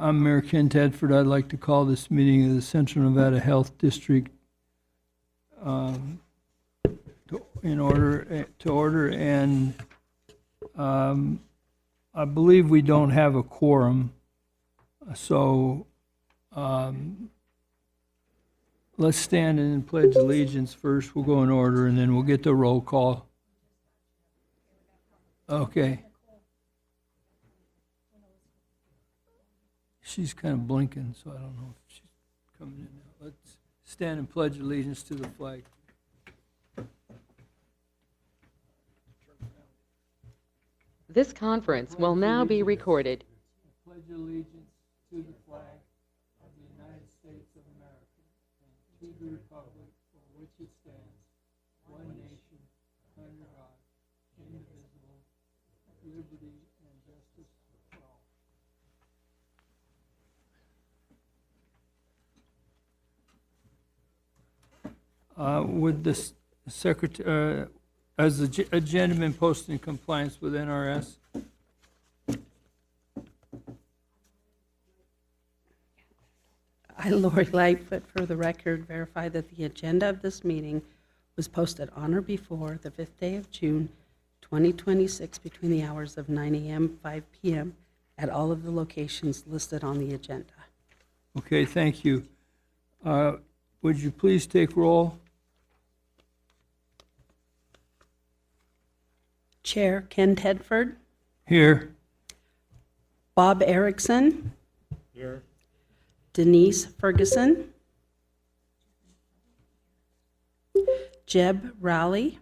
I'm Mayor Ken Tedford. I'd like to call this meeting of the Central Nevada Health District to order, and I believe we don't have a quorum, so let's stand and pledge allegiance first. We'll go in order, and then we'll get the roll call. Okay. She's kind of blinking, so I don't know if she's coming in now. Let's stand and pledge allegiance to the flag. This conference will now be recorded. I pledge allegiance to the flag of the United States of America and to the republic for which it stands, one nation, under God, indivisible, liberty and justice for all. Would the secretary, has the agenda been posted in compliance with NRS? I, Lori Lightfoot, for the record, verify that the agenda of this meeting was posted on or before the 5th day of June, 2026, between the hours of 9 a.m. and 5 p.m. at all of the locations listed on the agenda. Okay, thank you. Would you please take roll? Chair Ken Tedford, Here. Bob Erickson, Here. Denise Ferguson, Jeb Rowley,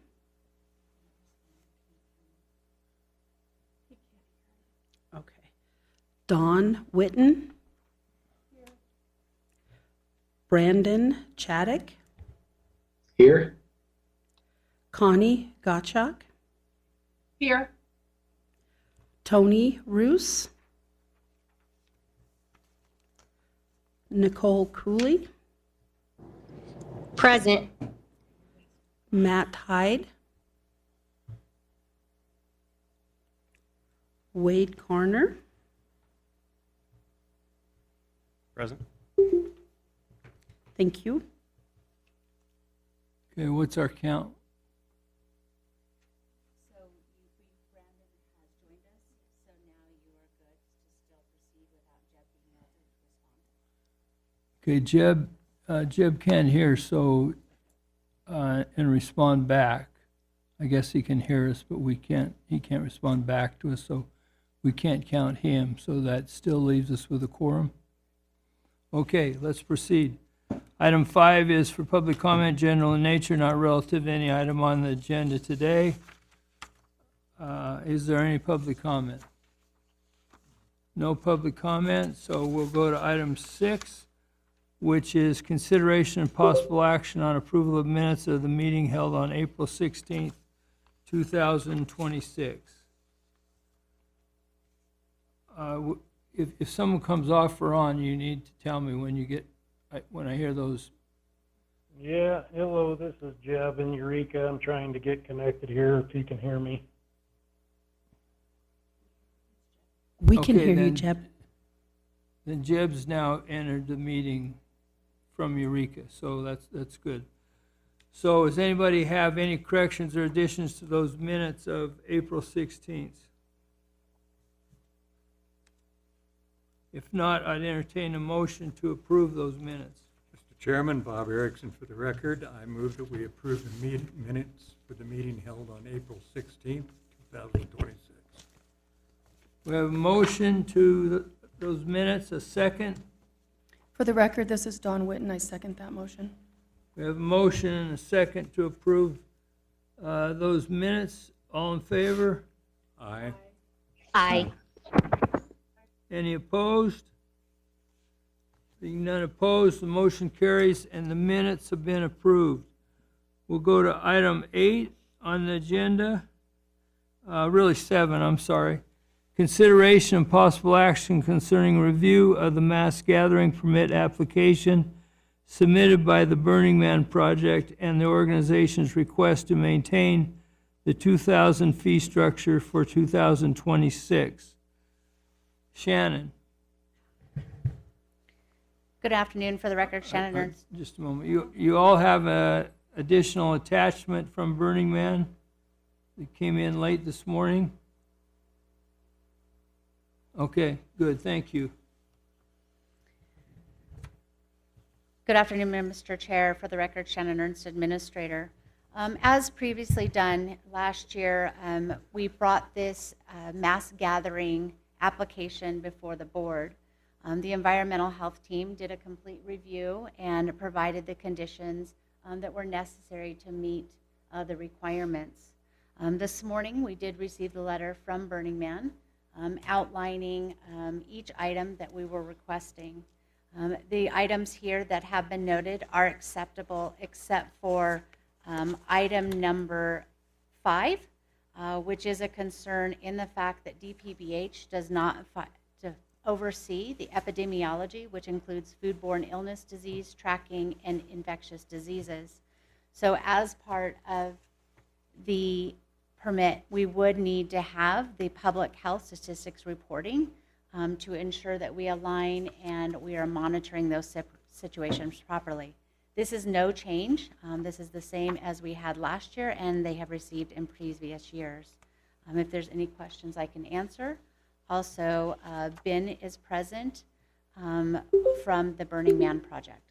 okay, Dawn Witten, Brandon Chaddock, Here. Connie Gottschalk, Here. Tony Roos, Nicole Cooley, Present. Matt Hyde, Wade Corner, Present. thank you. Okay, what's our count? So Brandon has joined us, so now you are good to still proceed without Jeb being able to respond. Okay, Jeb can't hear, so, and respond back. I guess he can hear us, but he can't respond back to us, so we can't count him, so that still leaves us with a quorum. Okay, let's proceed. Item 5 is for public comment, general in nature, not relative to any item on the agenda today. Is there any public comment? No public comment, so we'll go to item 6, which is consideration and possible action on approval of minutes of the meeting held on April 16th, 2026. If someone comes off or on, you need to tell me when I hear those. Yeah, hello, this is Jeb in Eureka. I'm trying to get connected here if you can hear me. We can Okay, hear you, then- Jeb. Then Jeb's now entered the meeting from Eureka, so that's good. So does anybody have any corrections or additions to those minutes of April 16th? If not, I'd entertain a motion to approve those minutes. Mr. Chairman, Bob Erickson for the record. I move that we approve the minutes for the meeting held on April 16th, 2026. We have a motion to those minutes, a second. For the record, this is Dawn Witten. I second that motion. We have a motion and a second to approve those minutes. All in favor? Aye. Aye. Any opposed? Being none opposed, the motion carries and the minutes have been approved. We'll go to item 8 on the agenda. Really 7, I'm sorry. Consideration and possible action concerning review of the mass gathering permit application submitted by the Burning Man Project and the organization's request to maintain the 2,000 fee structure for 2026. Shannon. Good afternoon. For the record, Shannon Ernst. Just a moment. You all have a additional attachment from Burning Man that came in late this morning? Okay, good, thank you. Good afternoon, Mr. Chair. For the record, Shannon Ernst, Administrator. As previously done last year, we brought this mass gathering application before the board. The environmental health team did a complete review and provided the conditions that were necessary to meet the requirements. This morning, we did receive the letter from Burning Man outlining each item that we were requesting. The items here that have been noted are acceptable except for item number 5, which is a concern in the fact that DPBH does not oversee the epidemiology, which includes foodborne illness disease tracking and infectious diseases. So as part of the permit, we would need to have the public health statistics reporting to ensure that we align and we are monitoring those situations properly. This is no change. This is the same as we had last year and they have received in previous years. If there's any questions I can answer. Also, Ben is present from the Burning Man project.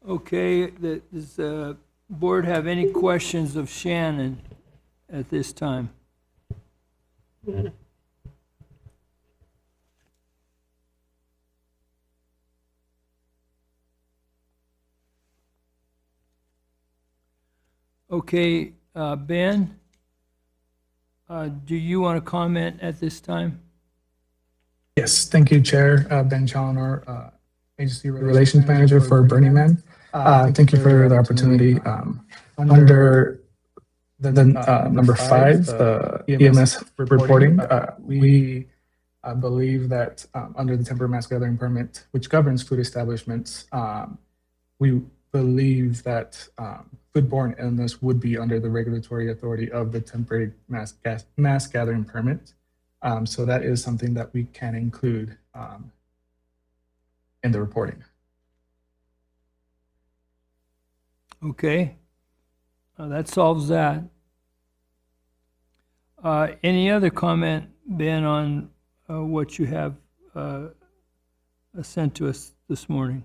Okay, does the board have any questions of Shannon at this time? Okay, Ben, do you want to comment at this time? Yes, thank you, Chair. Ben Challoner, Agency Relations Manager for Burning Man. Thank you for the opportunity. Under the number 5, the EMS reporting, we believe that under the temporary mass gathering permit, which governs food establishments, we believe that foodborne illness would be under the regulatory authority of the temporary mass gathering permit. So that is something that we can include in the reporting. Okay, that solves that. Any other comment, Ben, on what you have sent to us this morning?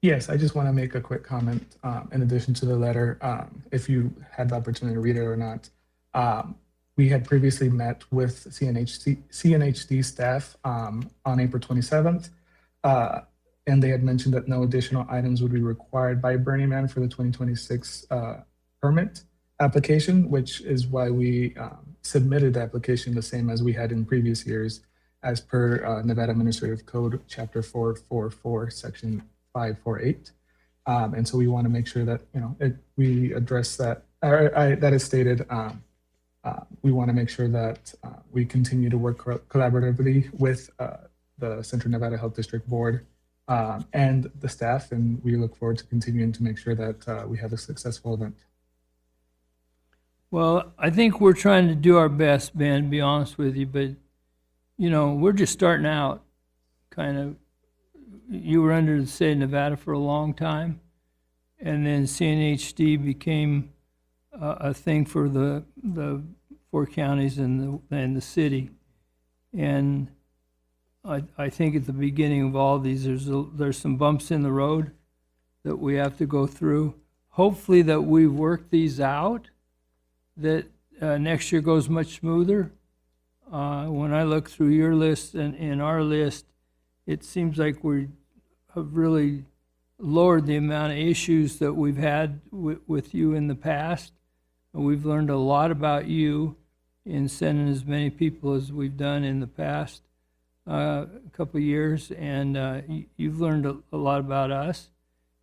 Yes, I just want to make a quick comment in addition to the letter, if you had the opportunity to read it or not. We had previously met with CNHD staff on April 27th, and they had mentioned that no additional items would be required by Burning Man for the 2026 permit application, which is why we submitted the application the same as we had in previous years, as per Nevada Administrative Code, Chapter 444, Section 548. And so we want to make sure that, we address that, that is stated. We want to make sure that we continue to work collaboratively with the Central Nevada Health District Board and the staff, and we look forward to continuing to make sure that we have a successful event. Well, I think we're trying to do our best, Ben, to be honest with you, but, we're just starting out, kind of. You were under the state of Nevada for a long time, and then CNHD became a thing for the 4 counties and the city. And I think at the beginning of all these, there's some bumps in the road that we have to go through. Hopefully that we've worked these out, that next year goes much smoother. When I look through your list and our list, it seems like we have really lowered the amount of issues that we've had with you in the past. We've learned a lot about you in sending as many people as we've done in the past couple of years, and you've learned a lot about us.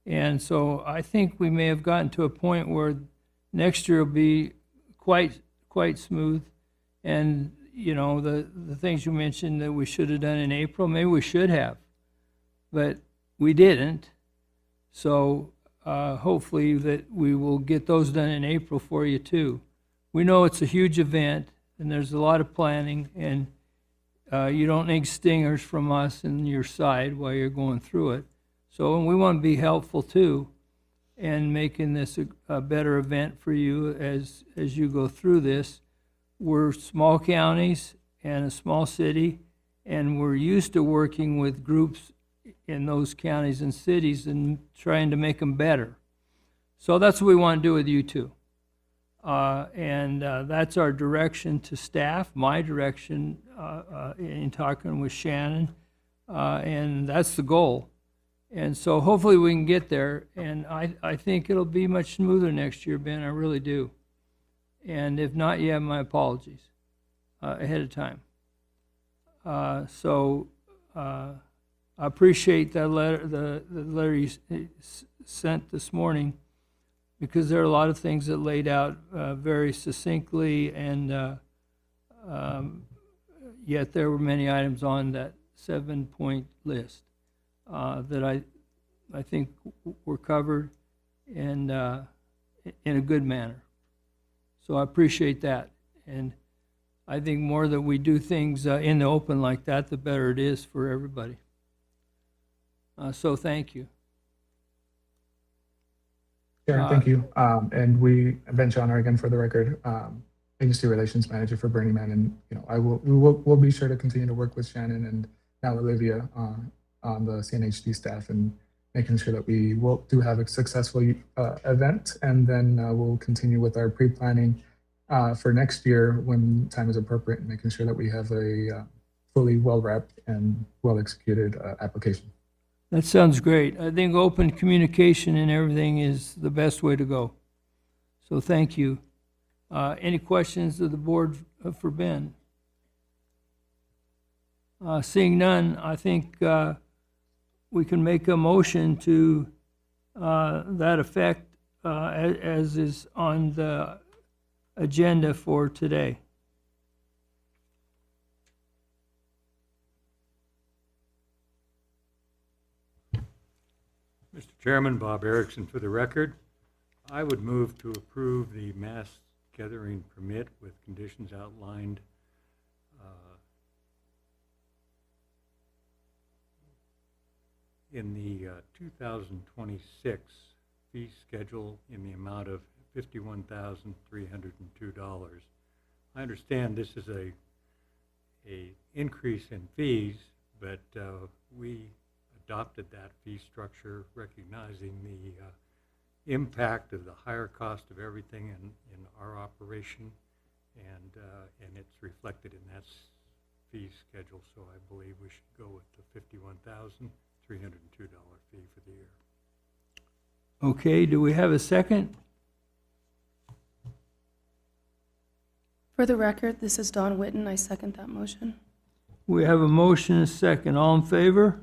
And so I think we may have gotten to a point where next year will be quite smooth. And the things you mentioned that we should have done in April, maybe we should have, but we didn't. So hopefully that we will get those done in April for you too. We know it's a huge event and there's a lot of planning, and you don't need stingers from us in your side while you're going through it. So, and we want to be helpful too in making this a better event for you as you go through this. We're small counties and a small city, and we're used to working with groups in those counties and cities and trying to make them better. So that's what we want to do with you too. And that's our direction to staff, my direction in talking with Shannon, and that's the goal. And so hopefully we can get there, and I think it'll be much smoother next year, Ben, I really do. And if not, you have my apologies ahead of time. I appreciate that letter, the letter you sent this morning, because there are a lot of things that laid out very succinctly, and yet there were many items on that 7-point list that I think were covered and in a good manner. So I appreciate that, and I think more that we do things in the open like that, the better it is for everybody. So thank you. Sharon, thank you. And Ben Schauner, again, for the record, Agency Relations Manager for Burning Man, and we'll be sure to continue to work with Shannon and now Olivia on the CNHD staff and making sure that we will have a successful event, and then we'll continue with our pre-planning for next year when time is appropriate, and making sure that we have a fully well-wrapped and well-executed application. That sounds great. I think open communication and everything is the best way to go. So thank you. Any questions of the board for Ben? Seeing none, I think we can make a motion to that effect as is on the agenda for today. Mr. Chairman, Bob Erickson for the record. I would move to approve the mass gathering permit with conditions outlined in the 2026 fee schedule in the amount of $51,302. I understand this is a increase in fees, but we adopted that fee structure recognizing the impact of the higher cost of everything in our operation, and it's reflected in that fee schedule, so I believe we should go with the $51,302 fee for the year. Okay, do we have a second? For the record, this is Dawn Witten. I second that motion. We have a motion and a second. All in favor?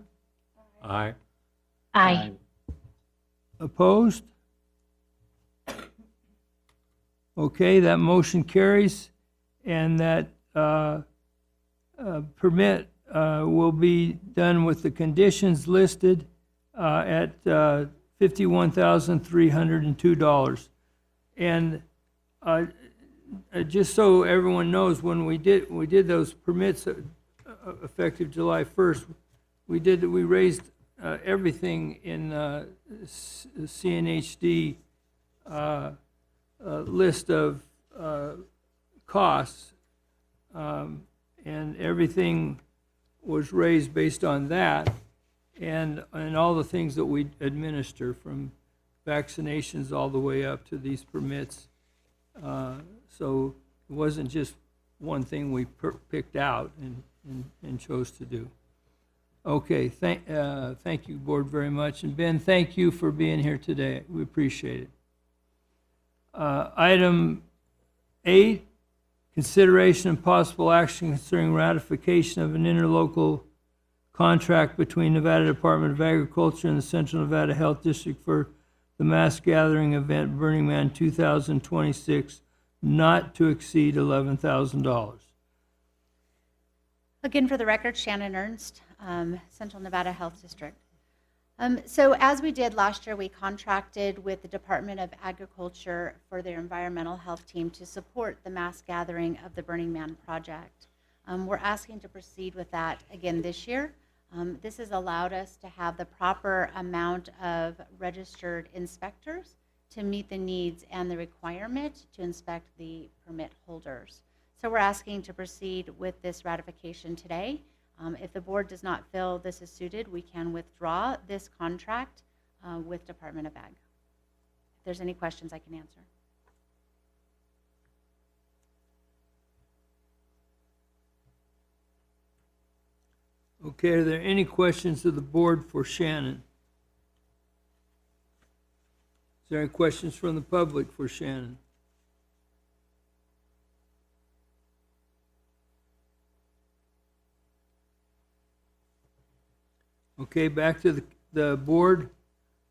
Aye. Aye. Opposed? Okay, that motion carries, and that permit will be done with the conditions listed at $51,302. And just so everyone knows, when we did those permits effective July 1st, we raised everything in CNHD list of costs, and everything was raised based on that, and all the things that we administer, from vaccinations all the way up to these permits. So it wasn't just one thing we picked out and chose to do. Okay, thank you, board, very much. And Ben, thank you for being here today. We appreciate it. Item 8, consideration and possible action concerning ratification of an interlocal contract between Nevada Department of Agriculture and the Central Nevada Health District for the mass gathering event Burning Man 2026, not to exceed $11,000. Again, for the record, Shannon Ernst, Central Nevada Health District. So as we did last year, we contracted with the Department of Agriculture for their environmental health team to support the mass gathering of the Burning Man project. We're asking to proceed with that again this year. This has allowed us to have the proper amount of registered inspectors to meet the needs and the requirement to inspect the permit holders. So we're asking to proceed with this ratification today. If the board does not feel this is suited, we can withdraw this contract with Department of Ag. If there's any questions, I can answer. Okay, are there any questions of the board for Shannon? Is there any questions from the public for Shannon? Okay, back to the board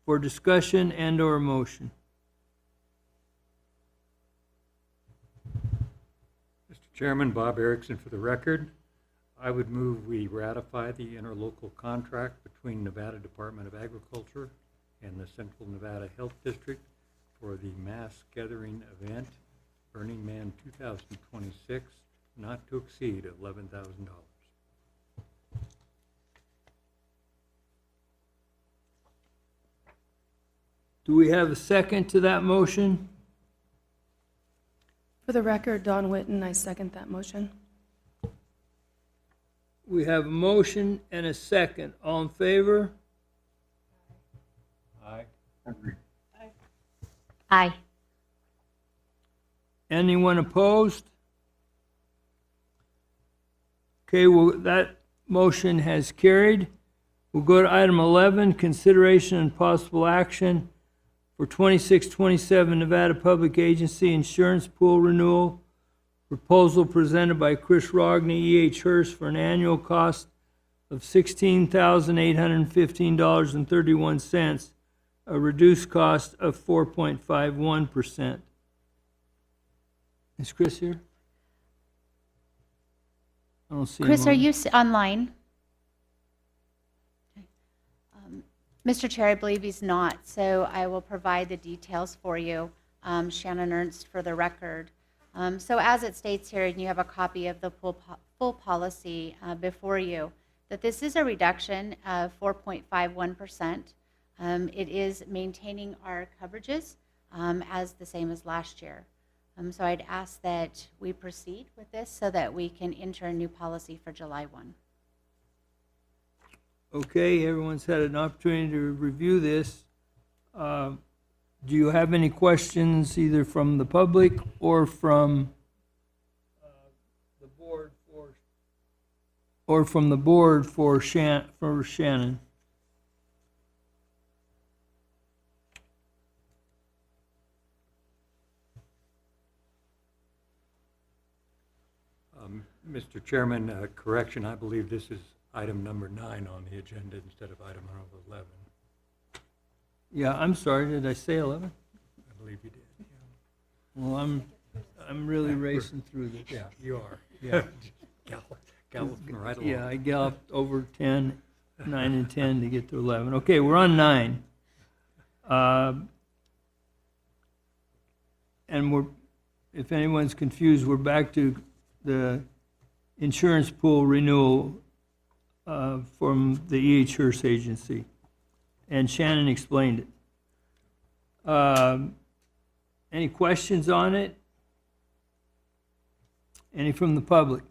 for discussion and/or motion. Mr. Chairman, Bob Erickson for the record. I would move we ratify the interlocal contract between Nevada Department of Agriculture and the Central Nevada Health District for the mass gathering event, Burning Man 2026, not to exceed $11,000. Do we have a second to that motion? For the record, Dawn Witten, I second that motion. We have a motion and a second. All in favor? Aye. Aye. Anyone opposed? Okay, well, that motion has carried. We'll go to item 11, consideration and possible action for 2627 Nevada Public Agency Insurance Pool Renewal. Proposal presented by Chris Rogney, E.H. Hurst, for an annual cost of $16,815.31, a reduced cost of 4.51%. Is Chris here? I don't see him. Chris, are on- you online? Okay. Mr. Chair, I believe he's not, so I will provide the details for you. Shannon Ernst for the record. So as it states here, and you have a copy of the full policy before you, that this is a reduction of 4.51%. It is maintaining our coverages as the same as last year. So I'd ask that we proceed with this so that we can enter a new policy for July 1. Okay, everyone's had an opportunity to review this. Do you have any questions either from the public or from the board for Shannon? Mr. Chairman, correction, I believe this is item number 9 on the agenda instead of item number 11. Yeah, I'm sorry, did I say 11? I believe you did. Well, I'm really racing through this. Yeah, you are. Yeah. Galloping right along. Yeah, I galloped over 10, 9 and 10 to get to 11. Okay, we're on 9. And if anyone's confused, we're back to the insurance pool renewal from the E.H. Hurst Agency. And Shannon explained it. Any questions on it? Any from the public?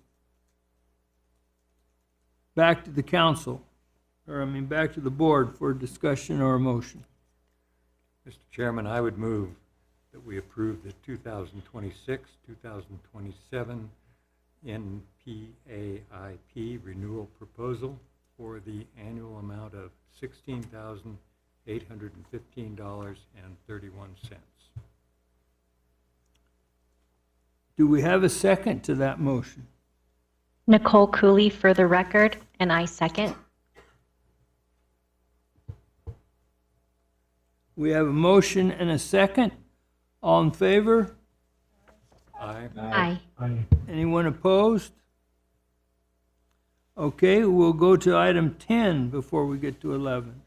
Back to the council, back to the board for discussion or a motion. Mr. Chairman, I would move that we approve the 2026-2027 NPAIP renewal proposal for the annual amount of $16,815.31. Do we have a second to that motion? Nicole Cooley for the record, and I second. We have a motion and a second. All in favor? Aye. Aye. Anyone opposed? Okay, we'll go to item 10 before we get to 11.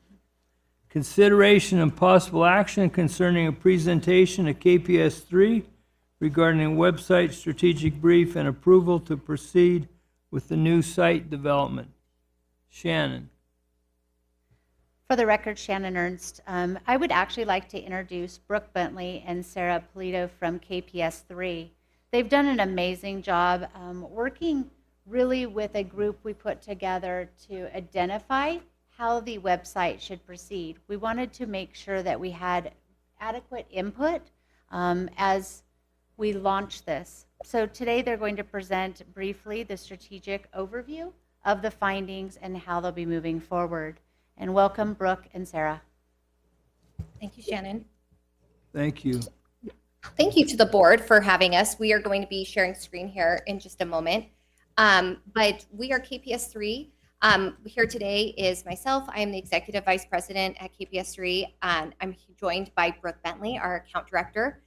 Consideration and possible action concerning a presentation of KPS 3 regarding a website strategic brief and approval to proceed with the new site development. Shannon. For the record, Shannon Ernst. I would actually like to introduce Brooke Bentley and Sarah Polito from KPS3. They've done an amazing job working really with a group we put together to identify how the website should proceed. We wanted to make sure that we had adequate input as we launch this. So today they're going to present briefly the strategic overview of the findings and how they'll be moving forward. And welcome, Brooke and Sarah. Thank you, Shannon. Thank you. Thank you to the board for having us. We are going to be sharing screen here in just a moment. But we are KPS3. Here today is myself. I am the Executive Vice President at KPS3, and I'm joined by Brooke Bentley, our Account Director.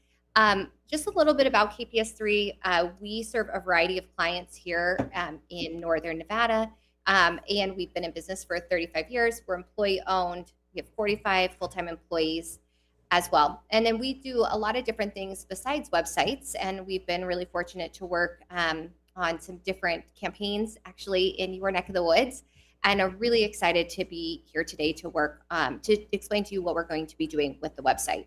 Just a little bit about KPS3. We serve a variety of clients here in Northern Nevada, and we've been in business for 35 years. We're employee-owned. We have 45 full-time employees as well. And then we do a lot of different things besides websites, and we've been really fortunate to work on some different campaigns actually in your neck of the woods, and are really excited to be here today to work to explain to you what we're going to be doing with the website.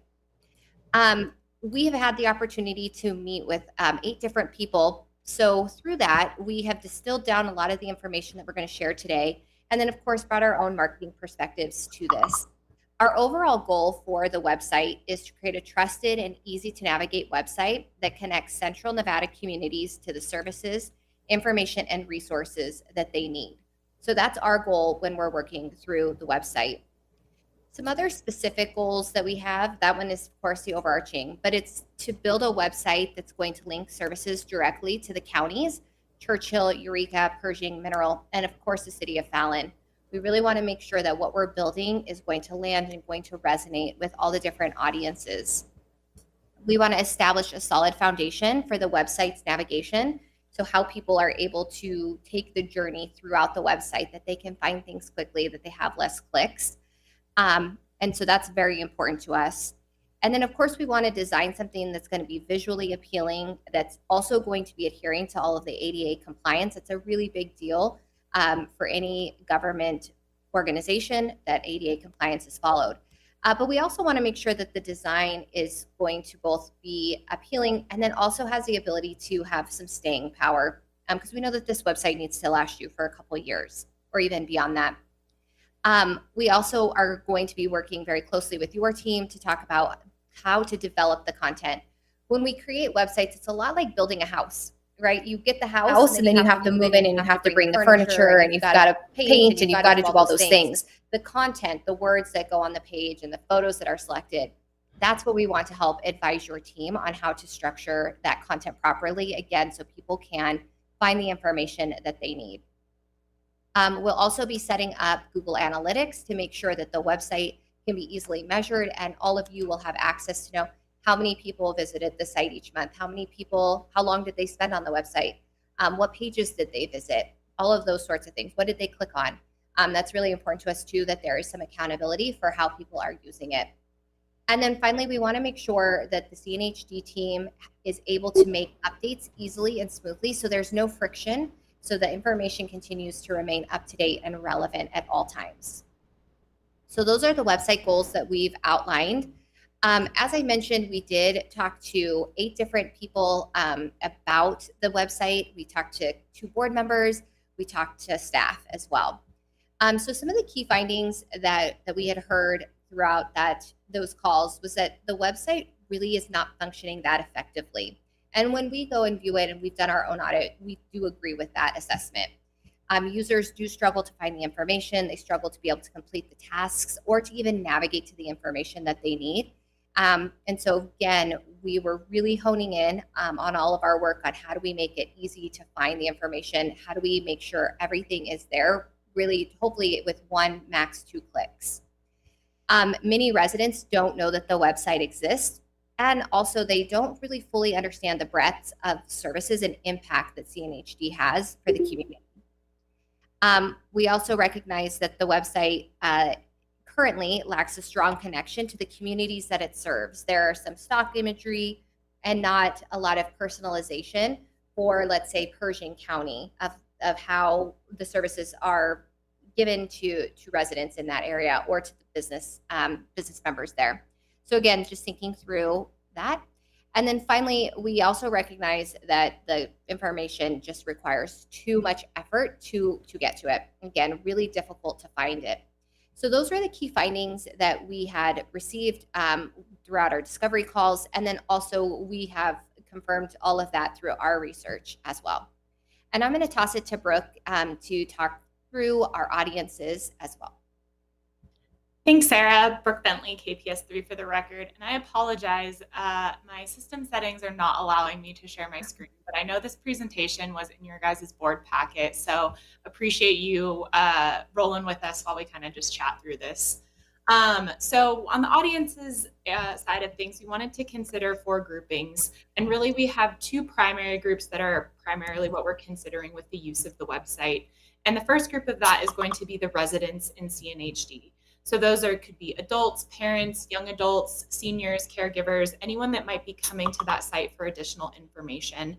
We have had the opportunity to meet with 8 different people. So through that, we have distilled down a lot of the information that we're going to share today, and then of course brought our own marketing perspectives to this. Our overall goal for the website is to create a trusted and easy to navigate website that connects Central Nevada communities to the services, information, and resources that they need. So that's our goal when we're working through the website. Some other specific goals that we have, that one is of course the overarching, but it's to build a website that's going to link services directly to the counties, Churchill, Eureka, Pershing, Mineral, and of course the city of Fallon. We really want to make sure that what we're building is going to land and going to resonate with all the different audiences. We want to establish a solid foundation for the website's navigation, so how people are able to take the journey throughout the website, that they can find things quickly, that they have less clicks. And so that's very important to us. And then of course we want to design something that's going to be visually appealing, that's also going to be adhering to all of the ADA compliance. It's a really big deal for any government organization that ADA compliance is followed. But we also want to make sure that the design is going to both be appealing and then also has the ability to have some staying power, because we know that this website needs to last you for a couple of years or even beyond that. We also are going to be working very closely with your team to talk about how to develop the content. When we create websites, it's a lot like building a house. Right? You get the house and then you have to move in and you have to bring the furniture and you've got to paint and you've got to do all those things. The content, the words that go on the page and the photos that are selected, that's what we want to help advise your team on how to structure that content properly, again, so people can find the information that they need. We'll also be setting up Google Analytics to make sure that the website can be easily measured and all of you will have access to know how many people visited the site each month, how many people, how long did they spend on the website, what pages did they visit, all of those sorts of things. What did they click on? That's really important to us too, that there is some accountability for how people are using it. And then finally, we want to make sure that the CNHD team is able to make updates easily and smoothly so there's no friction, so the information continues to remain up to date and relevant at all times. So those are the website goals that we've outlined. As I mentioned, we did talk to 8 different people about the website. We talked to 2 board members. We talked to staff as well. So some of the key findings that we had heard throughout those calls was that the website really is not functioning that effectively. And when we go and view it, and we've done our own audit, we do agree with that assessment. Users do struggle to find the information. They struggle to be able to complete the tasks or to even navigate to the information that they need. And so again, we were really honing in on all of our work on how do we make it easy to find the information? How do we make sure everything is there, really, hopefully with 1, max 2 clicks. Many residents don't know that the website exists, and also they don't really fully understand the breadth of services and impact that CNHD has for the community. We also recognize that the website currently lacks a strong connection to the communities that it serves. There are some stock imagery and not a lot of personalization for, let's say, Pershing County of of how the services are given to residents in that area or to the business members there. So again, just thinking through that. And then finally, we also recognize that the information just requires too much effort to get to it. Again, really difficult to find it. So those were the key findings that we had received throughout our discovery calls. And then also we have confirmed all of that through our research as well. And I'm going to toss it to Brooke to talk through our audiences as well. Thanks, Sarah. Brooke Bentley, KPS3 for the record. And I apologize, my system settings are not allowing me to share my screen, but I know this presentation was in your guys' board packet, so appreciate you rolling with us while we kind of just chat through this. So on the audiences side of things, we wanted to consider 4 groupings. And really we have 2 primary groups that are primarily what we're considering with the use of the website. And the first group of that is going to be the residents in CNHD. So those could be adults, parents, young adults, seniors, caregivers, anyone that might be coming to that site for additional information,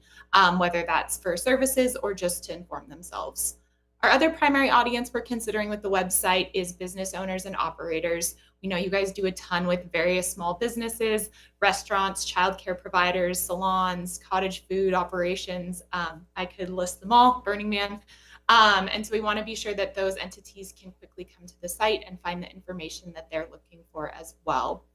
whether that's for services or just to inform themselves. Our other primary audience we're considering with the website is business owners and operators. We know you guys do a ton with various small businesses, restaurants, childcare providers, salons, cottage food operations. I could list them all, Burning Man. And so we want to be sure that those entities can quickly come to the site and find the information that they're looking for as well.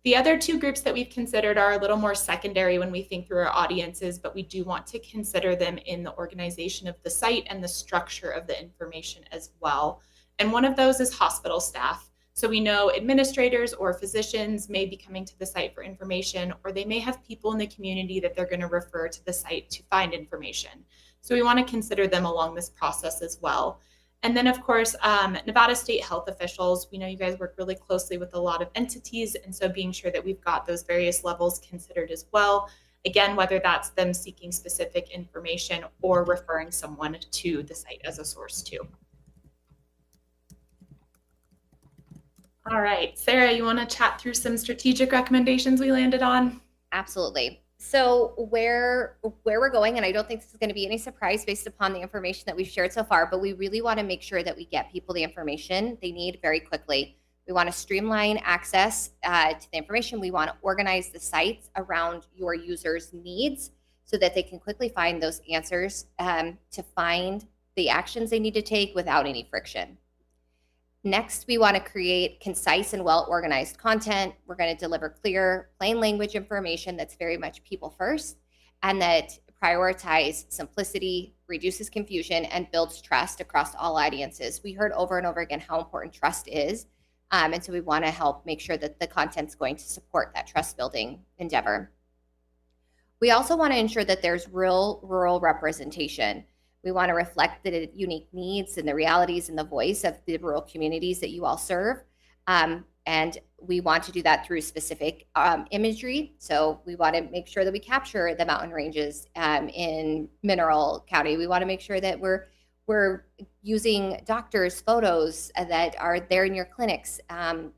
The other 2 groups that we've considered are a little more secondary when we think through our audiences, but we do want to consider them in the organization of the site and the structure of the information as well. And one of those is hospital staff. So we know administrators or physicians may be coming to the site for information, or they may have people in the community that they're going to refer to the site to find information. So we want to consider them along this process as well. And then of course, Nevada state health officials, we know you guys work really closely with a lot of entities. And so being sure that we've got those various levels considered as well. Again, whether that's them seeking specific information or referring someone to the site as a source too. All right, Sarah, you want to chat through some strategic recommendations we landed on? Absolutely. So where we're going, and I don't think this is going to be any surprise based upon the information that we've shared so far, but we really want to make sure that we get people the information they need very quickly. We want to streamline access to the information. We want to organize the sites around your users' needs so that they can quickly find those answers to find the actions they need to take without any friction. Next, we want to create concise and well-organized content. We're going to deliver clear, plain language information that's very much people first and that prioritize simplicity, reduces confusion, and builds trust across all audiences. We heard over and over again how important trust is. And so we want to help make sure that the content's going to support that trust building endeavor. We also want to ensure that there's real rural representation. We want to reflect the unique needs and the realities and the voice of the rural communities that you all serve. And we want to do that through specific imagery. So we want to make sure that we capture the mountain ranges in Mineral County. We want to make sure that we're using doctors' photos that are there in your clinics and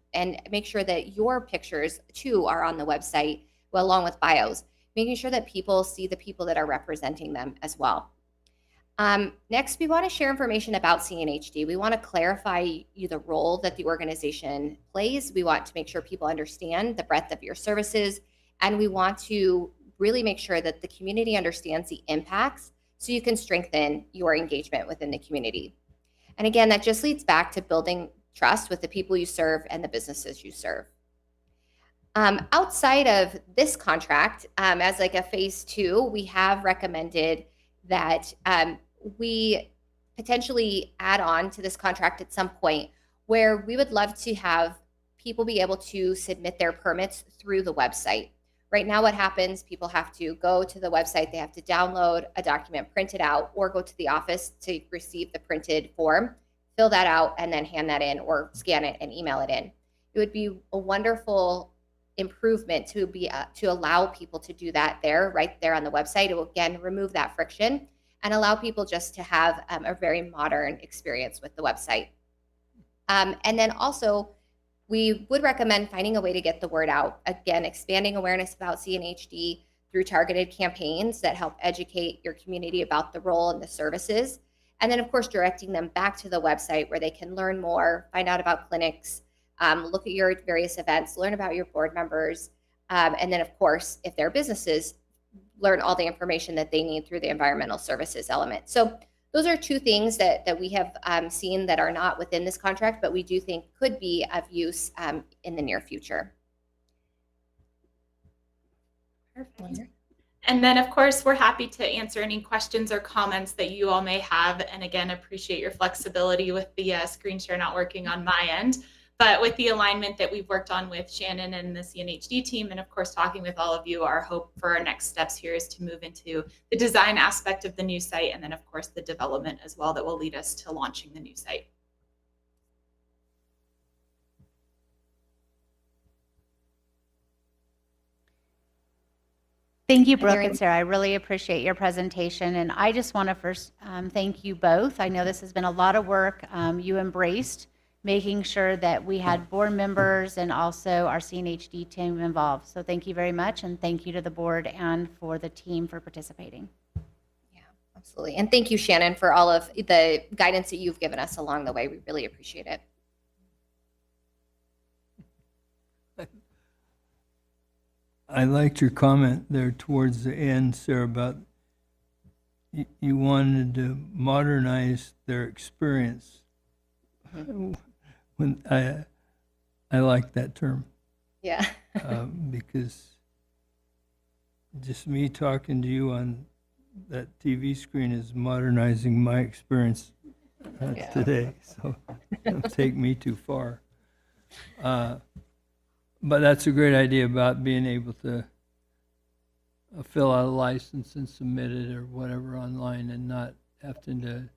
make sure that your pictures too are on the website, well, along with bios, making sure that people see the people that are representing them as well. Next, we want to share information about CNHD. We want to clarify the role that the organization plays. We want to make sure people understand the breadth of your services, and we want to really make sure that the community understands the impacts so you can strengthen your engagement within the community. And again, that just leads back to building trust with the people you serve and the businesses you serve. Outside of this contract, as like a phase 2, we have recommended that we potentially add on to this contract at some point where we would love to have people be able to submit their permits through the website. Right now what happens, people have to go to the website, they have to download a document, print it out, or go to the office to receive the printed form, fill that out, and then hand that in or scan it and email it in. It would be a wonderful improvement to allow people to do that right there on the website. It will again remove that friction and allow people just to have a very modern experience with the website. And then also, we would recommend finding a way to get the word out. Again, expanding awareness about CNHD through targeted campaigns that help educate your community about the role and the services. And then, of course, directing them back to the website where they can learn more, find out about clinics, look at your various events, learn about your board members, and then, of course, if they're businesses, learn all the information that they need through the environmental services element. So those are two things that we have seen that are not within this contract, but we do think could be of use in the near future. Perfect. And then, of course, we're happy to answer any questions or comments that you all may have. And again, appreciate your flexibility with the screen share not working on my end. But with the alignment that we've worked on with Shannon and the CNHD team, and of course, talking with all of you, our hope for our next steps here is to move into the design aspect of the new site, and then, of course, the development as well that will lead us to launching the new site. Thank you, Brooke and Sarah. I really appreciate your presentation. And I just want to first thank you both. I know this has been a lot of work. You embraced making sure that we had board members and also our CNHD team involved. So thank you very much. And thank you to the board and for the team for participating. Yeah, absolutely. And thank you, Shannon, for all of the guidance that you've given us along the way. We really appreciate it. I liked your comment there towards the end, Sarah, about you wanted to modernize their experience. When I like that term. Yeah. Because just me talking to you on that TV screen is modernizing my experience today. So don't take me too far. But that's a great idea about being able to fill out a license and submit it or whatever online and not having to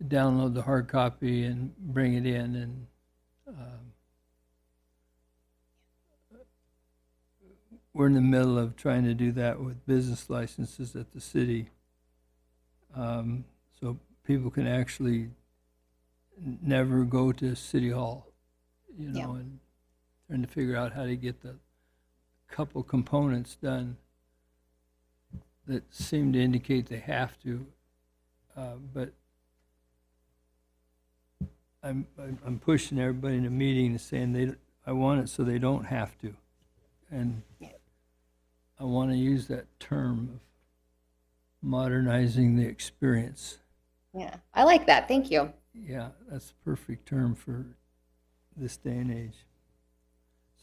download the hard copy and bring it in. And we're in the middle of trying to do that with business licenses at the city. So people can actually never go to City Hall, and trying to figure out how to get the couple components done that seem to indicate they have to, but I'm pushing everybody in a meeting and saying I want it so they don't have to, and I want to use that term of modernizing the experience. Yeah, I like that. Thank you. Yeah, that's the perfect term for this day and age.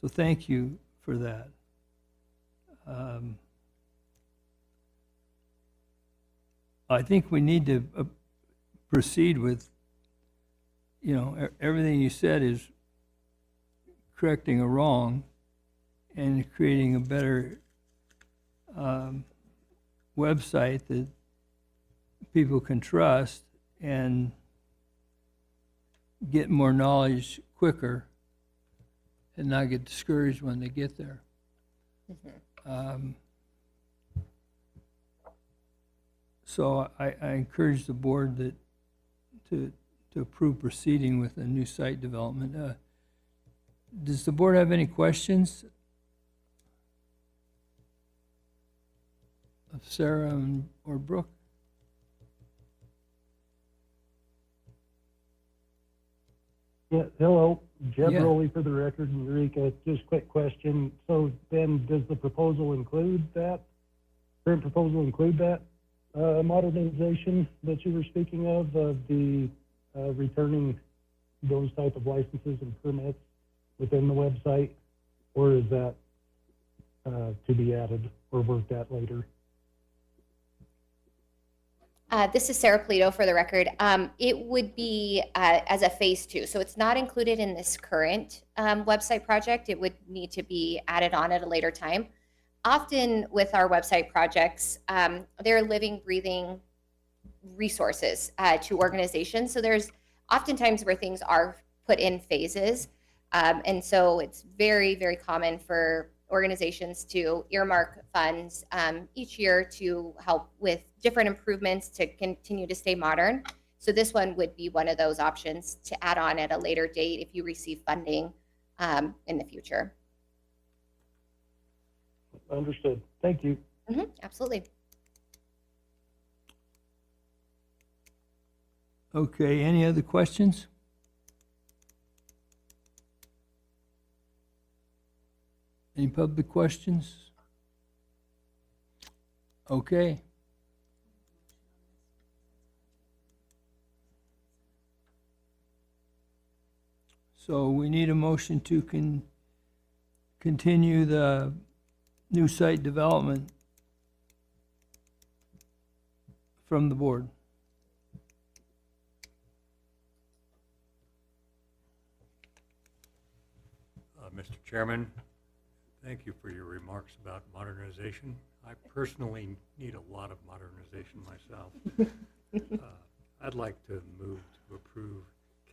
So thank you for that. I think we need to proceed with, everything you said is correcting a wrong and creating a better website that people can trust and get more knowledge quicker and not get discouraged when they get there. So I encourage the board to approve proceeding with a new site development. Does the board have any questions of Sarah or Brooke? Yeah, hello, Jeb Yeah. Rowley for the record, and Eureka, just quick question. So then, does the proposal include that, current proposal include that modernization that you were speaking of the returning those type of licenses and permits within the website? Or is that to be added or worked at later? This is Sarah Polito for the record. It would be as a phase 2. So it's not included in this current website project. It would need to be added on at a later time. Often with our website projects, they're living, breathing resources to organizations. So there's oftentimes where things are put in phases. And so it's very, very common for organizations to earmark funds each year to help with different improvements to continue to stay modern. So this one would be one of those options to add on at a later date if you receive funding in the future. Understood. Thank you. Absolutely. Okay, any other questions? Any public questions? Okay. So we need a motion to continue the new site development from the board. Mr. Chairman, thank you for your remarks about modernization. I personally need a lot of modernization myself. I'd like to move to approve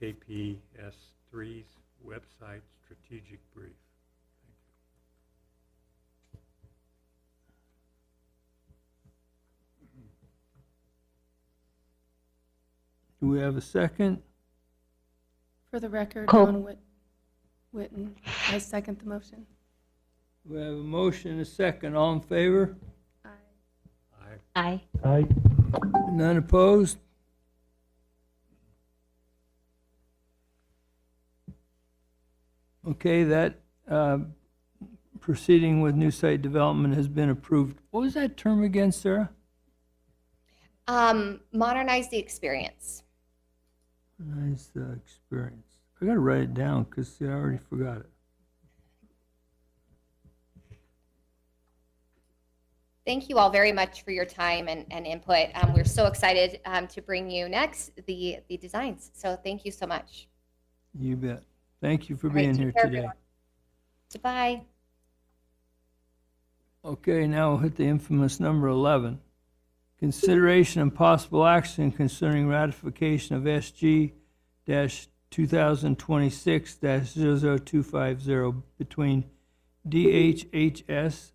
KPS3's website strategic brief. Do we have a second? For the record, Cole. Dawn Witten, I second the motion. We have a motion and a second. All in favor? Aye. Aye. Aye. Aye. None opposed? Okay, that proceeding with new site development has been approved. What was that term again, Sarah? Modernize the experience. Nice experience. I gotta write it down because I already forgot it. Thank you all very much for your time and input. We're so excited to bring you next the designs. So thank you so much. You bet. Thank you for All right, being take here care, today. everyone. Goodbye. Okay, now we'll hit the infamous number 11. Consideration and possible action concerning ratification of SG-2026-00250 between DHHS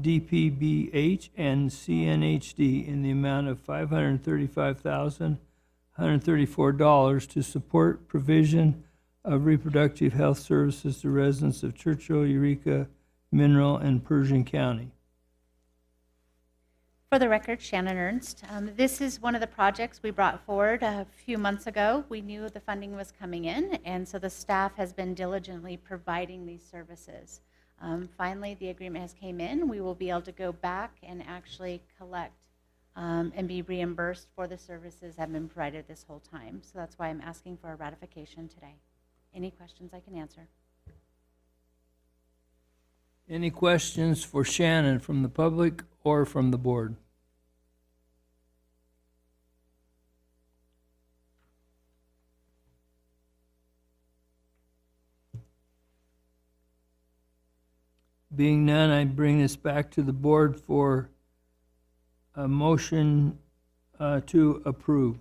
DPBH and CNHD in the amount of $535,134 to support provision of reproductive health services to residents of Churchill, Eureka, Mineral, and Pershing County. For the record, Shannon Ernst. This is one of the projects we brought forward a few months ago. We knew the funding was coming in, and so the staff has been diligently providing these services. Finally, the agreement has came in. We will be able to go back and actually collect and be reimbursed for the services that have been provided this whole time. So that's why I'm asking for a ratification today. Any questions I can answer? Any questions for Shannon from the public or from the board? Being none, I bring this back to the board for a motion to approve.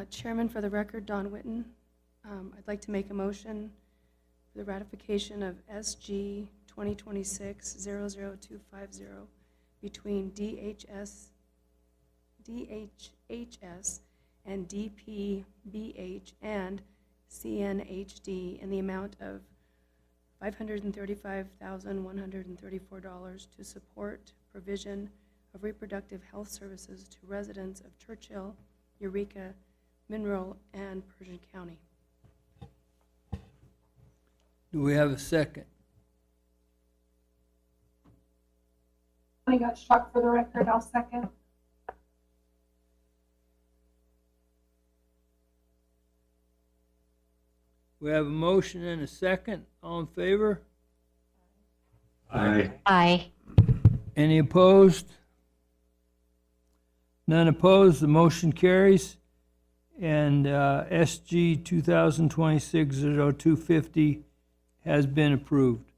Chairman, for the record, Dawn Witten. I'd like to make a motion for the ratification of SG 2026-00250 between DHHS and DPBH and CNHD in the amount of $535,134 to support provision of reproductive health services to residents of Churchill, Eureka, Mineral, and Pershing County. Do we have a second? I got struck for the record. I'll second. We have a motion and a second. All in favor? Aye. Aye. Any opposed? None opposed, the motion carries. And SG 2026-0250 has been approved.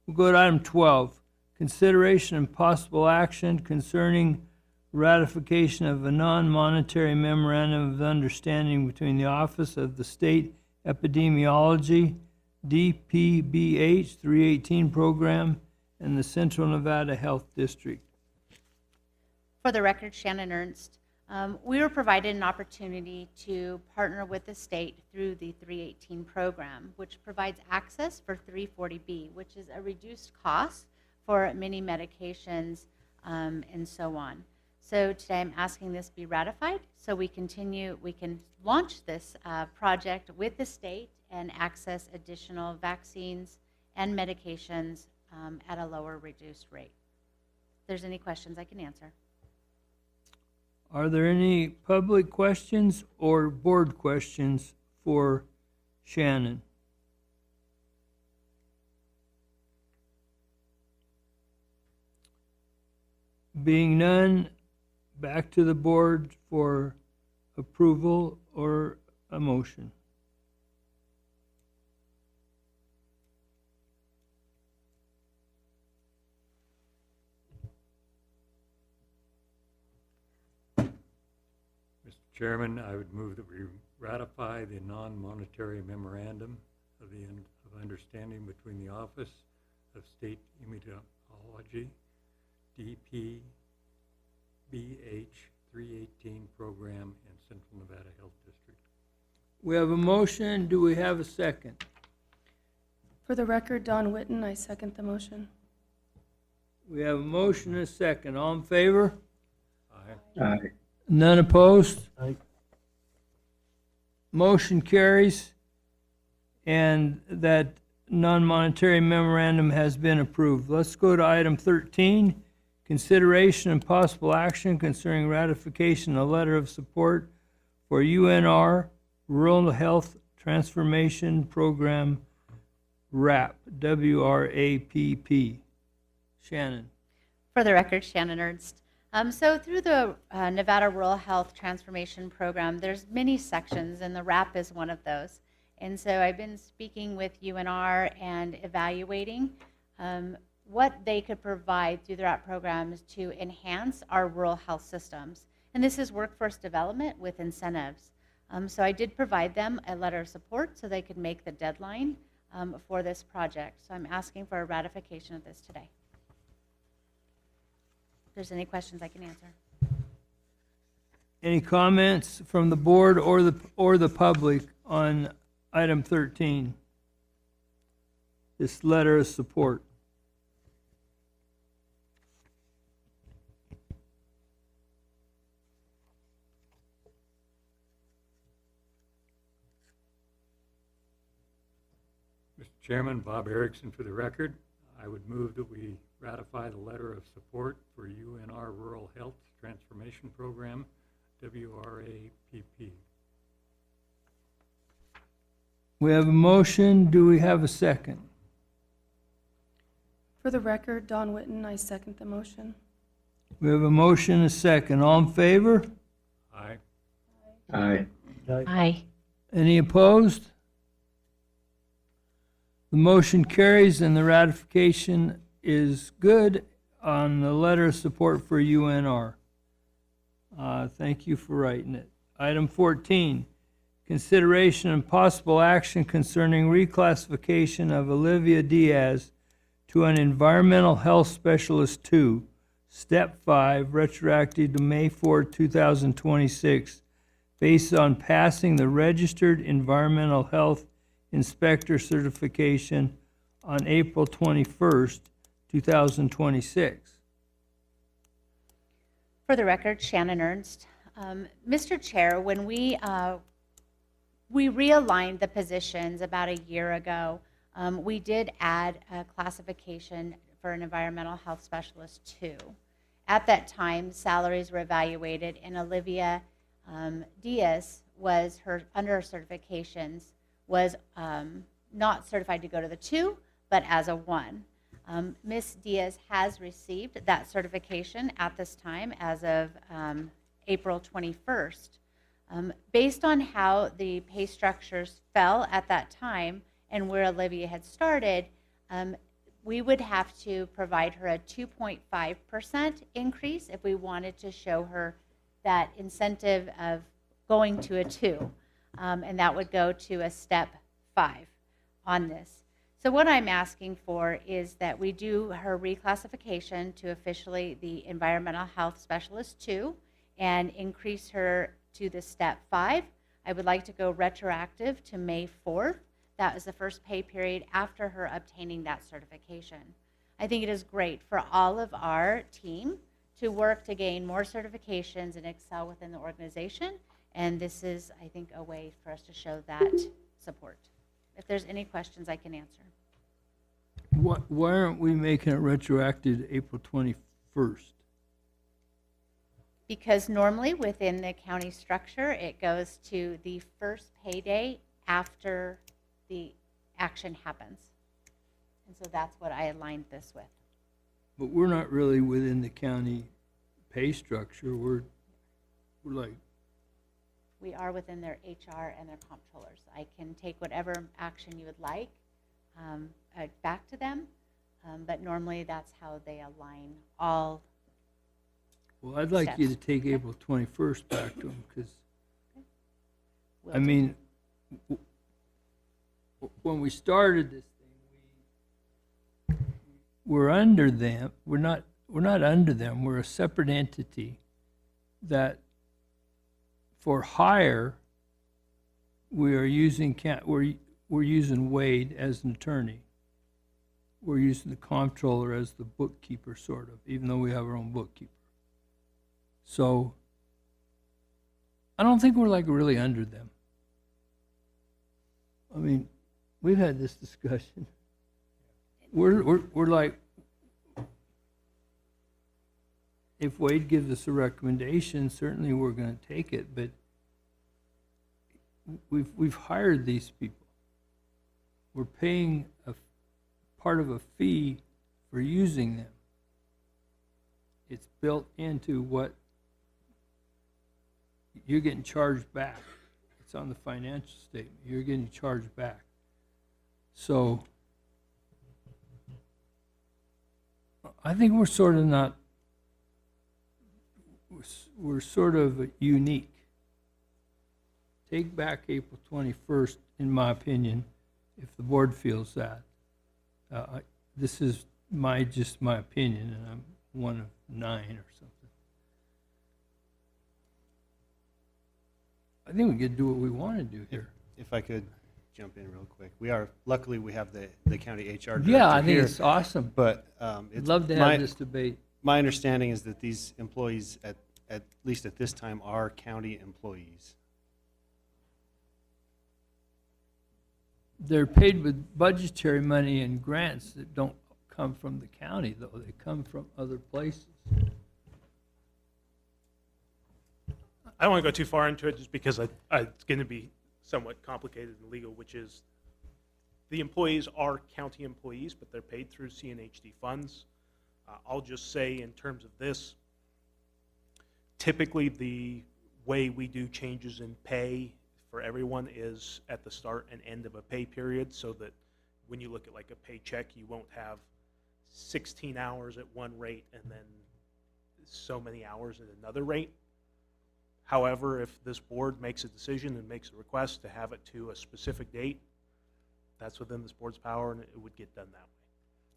We'll go to item 12, consideration and possible action concerning ratification of a non-monetary memorandum of understanding between the Office of the State Epidemiology, DPBH 318 program, and the Central Nevada Health District. For the record, Shannon Ernst. We were provided an opportunity to partner with the state through the 318 program, which provides access for 340B, which is a reduced cost for many medications and so on. So today I'm asking this be ratified so we can launch this project with the state and access additional vaccines and medications at a lower reduced rate. If there's any questions I can answer. Are there any public questions or board questions for Shannon? Being none, back to the board for approval or a motion. Mr. Chairman, I would move that we ratify the non-monetary memorandum of understanding between the Office of State Immunology, DPBH 318 program, and Central Nevada Health District. We have a motion. Do we have a second? For the record, Don Witten, I second the motion. We have a motion and a second. All in favor? Aye. Aye. None opposed? Aye. Motion carries, and that non-monetary memorandum has been approved. Let's go to item 13, consideration and possible action concerning ratification of a letter of support for UNR Rural Health Transformation Program, WRAP, W-R-A-P-P. Shannon. For the record, Shannon Ernst. So through the Nevada Rural Health Transformation Program, there's many sections, and the WRAP is one of those. And so I've been speaking with UNR and evaluating what they could provide through the WRAP programs to enhance our rural health systems. And this is workforce development with incentives. So I did provide them a letter of support so they could make the deadline for this project. So I'm asking for a ratification of this today. If there's any questions I can answer. Any comments from the board or the public on item 13? This letter of support. Mr. Chairman, Bob Erickson for the record. I would move that we ratify the letter of support for UNR Rural Health Transformation Program, WRAPP. We have a motion. Do we have a second? For the record, Don Witten, I second the motion. We have a motion and a second. All in favor? Aye. Aye. Aye. Any opposed? The motion carries and the ratification is good on the letter of support for UNR. Thank you for writing it. Item 14, consideration and possible action concerning reclassification of Olivia Diaz to an Environmental Health Specialist 2, Step 5, retroactive to May 4, 2026, based on passing the Registered Environmental Health Inspector certification on April 21st, 2026. For the record, Shannon Ernst. Mr. Chair, when we realigned the positions about a year ago, we did add a classification for an environmental health specialist 2. At that time, salaries were evaluated, and Olivia Diaz was under her certifications was not certified to go to the 2, but as a 1. Ms. Diaz has received that certification at this time as of April 21st. Based on how the pay structures fell at that time and where Olivia had started, we would have to provide her a 2.5% increase if we wanted to show her that incentive of going to a 2. And that would go to a step 5 on this. So what I'm asking for is that we do her reclassification to officially the Environmental Health Specialist 2, and increase her to the step 5. I would like to go retroactive to May 4th. That is the first pay period after her obtaining that certification. I think it is great for all of our team to work to gain more certifications and excel within the organization. And this is, I think, a way for us to show that support. If there's any questions, I can answer. Why aren't we making it retroactive to April 21st? Because normally within the county structure, it goes to the first payday after the action happens. And so that's what I aligned this with. But we're not really within the county pay structure. We're like, We are within their HR and their comptrollers. I can take whatever action you would like back to them, but normally that's how they align all. well, I'd like you to Steps. take April 21st back to them, because, will I do. mean, when we started this thing, we're under them. We're not under them. We're a separate entity that, for hire, we are using we're using Wade as an attorney. We're using the comptroller as the bookkeeper, sort of, even though we have our own bookkeeper. So I don't think we're like really under them. I mean, we've had this discussion. We're like, if Wade gives us a recommendation, certainly we're going to take it, but we've hired these people. We're paying a part of a fee for using them. It's built into what you're getting charged back. It's on the financial statement. You're getting charged back. So I think we're sort of not, we're sort of unique. Take back April 21st, in my opinion, if the board feels that. This is just my opinion, and I'm one of 9 or something. I think we could do what we want to do here. If I could jump in real quick. Luckily, we have the county HR director Yeah, I think here, it's awesome. But I'd love to have this debate. My understanding is that these employees, at least at this time, are county employees. They're paid with budgetary money and grants that don't come from the county, though. They come from other places. I don't want to go too far into it just because it's going to be somewhat complicated and legal, which is the employees are county employees, but they're paid through CNHD funds. I'll just say in terms of this, typically the way we do changes in pay for everyone is at the start and end of a pay period, so that when you look at like a paycheck, you won't have 16 hours at one rate and then so many hours at another rate. However, if this board makes a decision and makes a request to have it to a specific date, that's within this board's power and it would get done that way.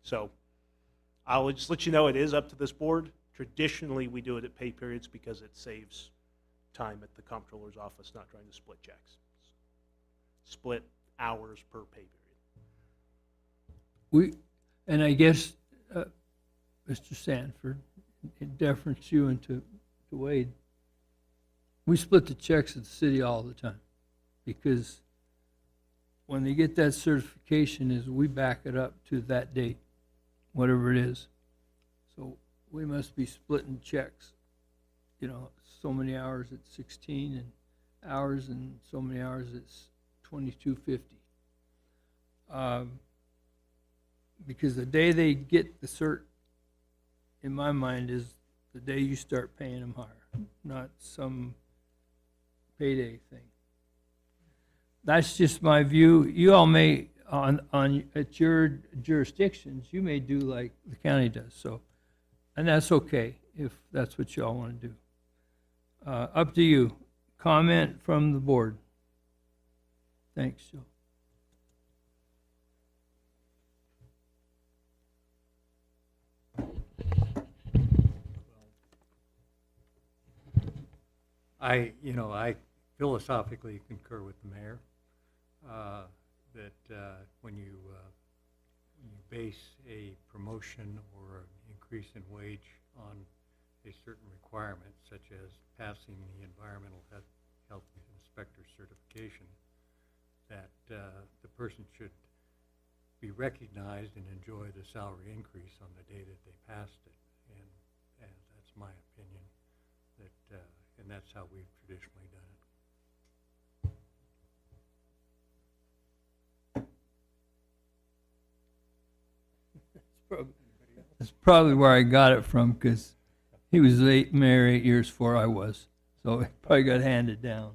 So I'll just let you know it is up to this board. Traditionally, we do it at pay periods because it saves time at the comptroller's office not trying to split checks. Split hours per pay period. And I guess, Mr. Sanford, in deference to you and to Wade, we split the checks at the city all the time, because when they get that certification is we back it up to that date, whatever it is. So we must be splitting checks, so many hours at 16 and hours and so many hours at 22.50. Because the day they get the cert, in my mind, is the day you start paying them higher, not some payday thing. That's just my view. You all may, at your jurisdictions, you may do like the county does. So, and that's okay if that's what you all want to do. Up to you. Comment from the board. Thanks, Joe. I philosophically concur with the mayor that when you base a promotion or an increase in wage on a certain requirement, such as passing the environmental health inspector certification, that the person should be recognized and enjoy the salary increase on the day that they passed it. And that's my opinion, that, and that's how we've traditionally done it. That's probably where I got it from, because he was mayor 8 years before I was, so it probably got handed down.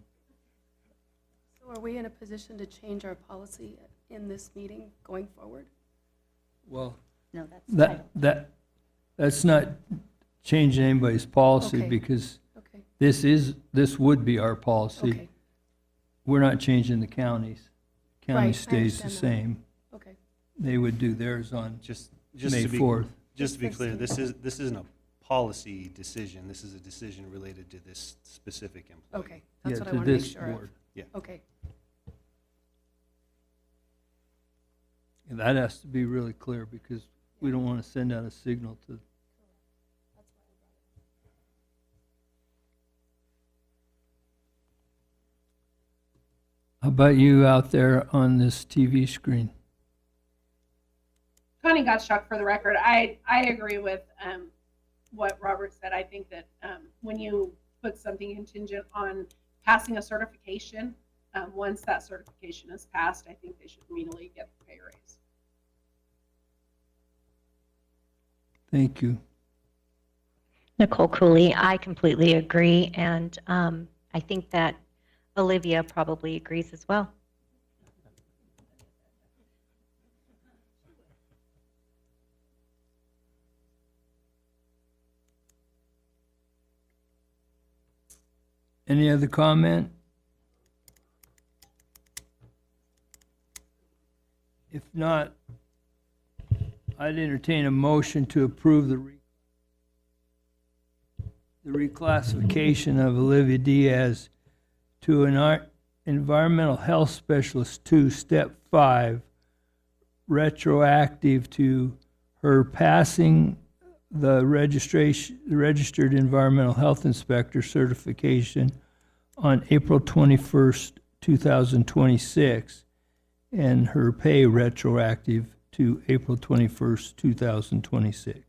So are we in a position to change our policy in this meeting going forward? Well, No, that's that's not changing anybody's policy, Okay. because Okay, this would be our policy. okay, We're not changing the counties. Right, County I stays the understand that. same. okay. They would do theirs on Just May to be 4th. Just to be clear, this isn't a policy decision. This is a decision related to this specific employee. Okay, that's Yeah, what I to want to make this sure of. board. Yeah. Okay, And that has to be really clear, because we don't want to send out a signal to. How about you out there on this TV screen? Connie Gottschalk for the record. I agree with what Robert said. I think that when you put something contingent on passing a certification, once that certification is passed, I think they should immediately get the pay raise. Thank you. Nicole Cooley, I completely agree, and I think that Olivia probably agrees as well. Any other comment? If not, I'd entertain a motion to approve the reclassification of Olivia Diaz to an environmental health specialist 2, step 5, retroactive to her passing the registered environmental health inspector certification on April 21st, 2026, and her pay retroactive to April 21st, 2026.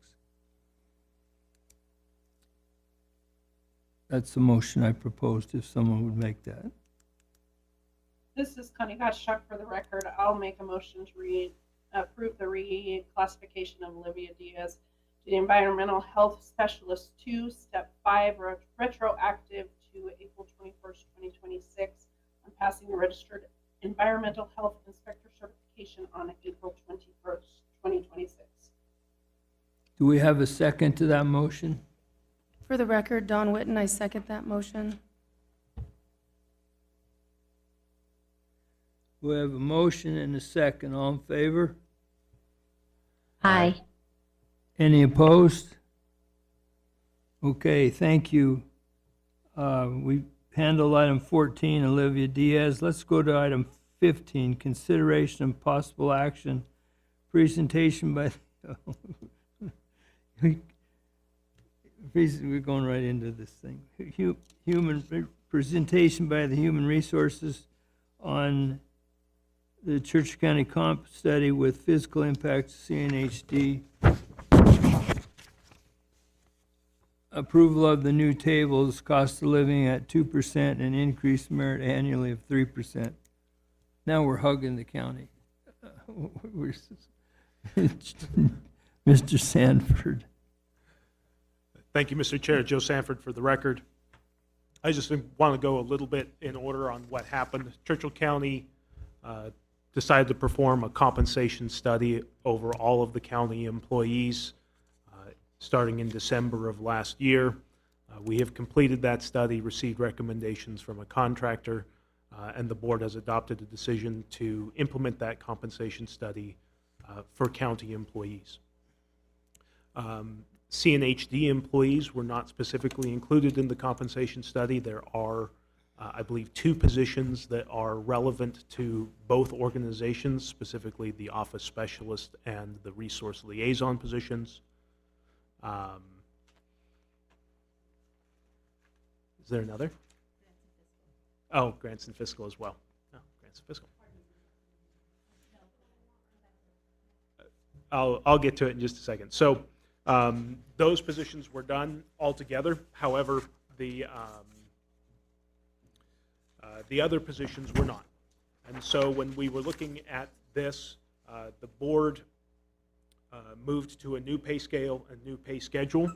That's the motion I proposed, if someone would make that. This is Connie Gottschalk for the record. I'll make a motion to approve the reclassification of Olivia Diaz to the environmental health specialist 2, step 5, retroactive to April 21st, 2026, on passing the registered environmental health inspector certification on April 21st, 2026. Do we have a second to that motion? for the record, Don Whitten, I second that motion. We have a motion and a second. All in favor? Aye. Any opposed? Okay, thank you. We handled item 14, Olivia Diaz. Let's go to item 15, consideration and possible action, presentation by, we're going right into this thing. Presentation by the Human Resources on the Churchill County Comp Study with Physical Impact CNHD. Approval of the new tables, cost of living at 2% and increased merit annually of 3%. Now we're hugging the county. Mr. Sanford. Thank you, Mr. Chair. Joe Sanford for the record. I just want to go a little bit in order on what happened. Churchill County decided to perform a compensation study over all of the county employees starting in December of last year. We have completed that study, received recommendations from a contractor, and the board has adopted a decision to implement that compensation study for county employees. CNHD employees were not specifically included in the compensation study. There are, I believe, 2 positions that are relevant to both organizations, specifically the office specialist and the resource liaison positions. Is there another? Oh, grants and fiscal as well. Oh, grants and fiscal. I'll get to it in just a second. So those positions were done altogether. However, the other positions were not. And so when we were looking at this, the board moved to a new pay scale, a new pay schedule.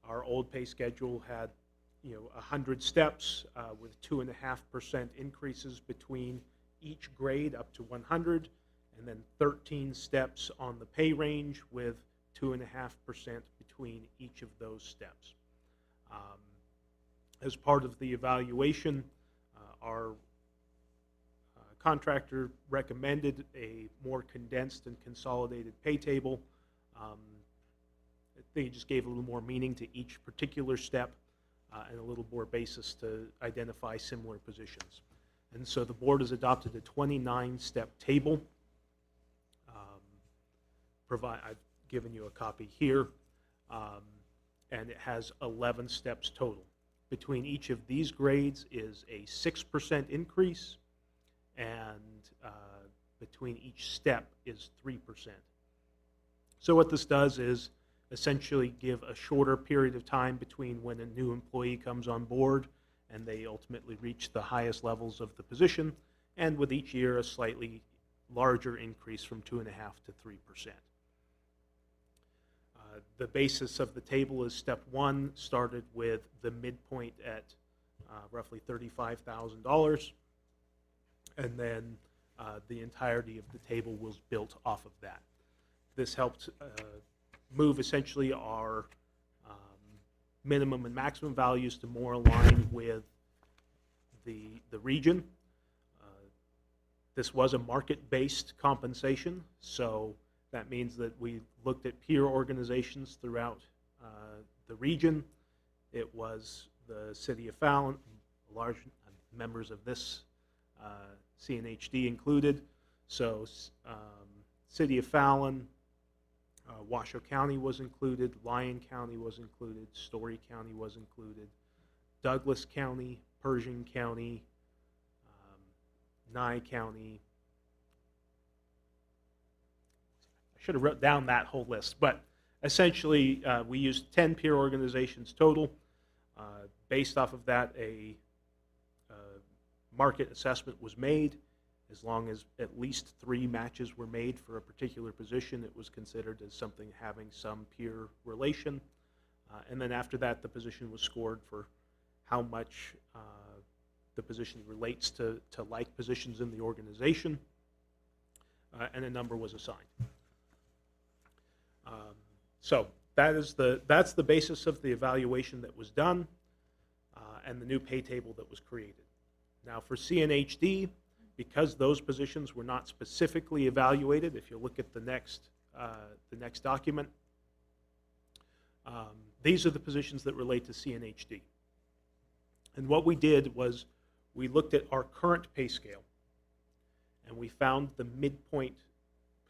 Our old pay schedule had 100 steps with 2.5% increases between each grade up to 100, and then 13 steps on the pay range with 2.5% between each of those steps. As part of the evaluation, our contractor recommended a more condensed and consolidated pay table. They just gave a little more meaning to each particular step and a little more basis to identify similar positions. And so the board has adopted a 29-step table. I've given you a copy here, and it has 11 steps total. Between each of these grades is a 6% increase, and between each step is 3%. So what this does is essentially give a shorter period of time between when a new employee comes on board and they ultimately reach the highest levels of the position, and with each year a slightly larger increase from 2.5% to 3%. The basis of the table is step 1 started with the midpoint at roughly $35,000, and then the entirety of the table was built off of that. This helped move essentially our minimum and maximum values to more align with the region. This was a market-based compensation, so that means that we looked at peer organizations throughout the region. It was the City of Fallon, large members of this CNHD included. So City of Fallon, Washoe County was included, Lyon County was included, Story County was included, Douglas County, Pershing County, Nye County. I should have wrote down that whole list, but essentially we used 10 peer organizations total. Based off of that, a market assessment was made. As long as at least 3 matches were made for a particular position, it was considered as something having some peer relation. And then after that, the position was scored for how much the position relates to like positions in the organization, and a number was assigned. So that's the basis of the evaluation that was done, and the new pay table that was created. Now for CNHD, because those positions were not specifically evaluated, if you look at the next document, these are the positions that relate to CNHD. And what we did was we looked at our current pay scale, and we found the midpoint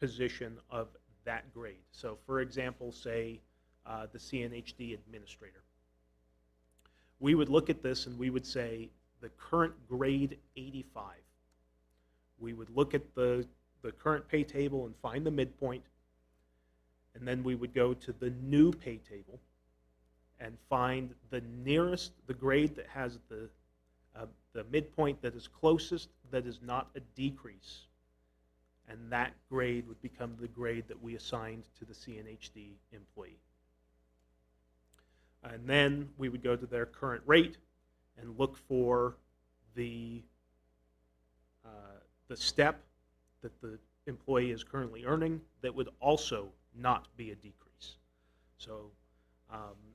position of that grade. So for example, say the CNHD administrator. We would look at this and we would say the current grade 85. We would look at the current pay table and find the midpoint, and then we would go to the new pay table and find the grade that has the midpoint that is closest, that is not a decrease. And that grade would become the grade that we assigned to the CNHD employee. And then we would go to their current rate and look for the step that the employee is currently earning that would also not be a decrease. So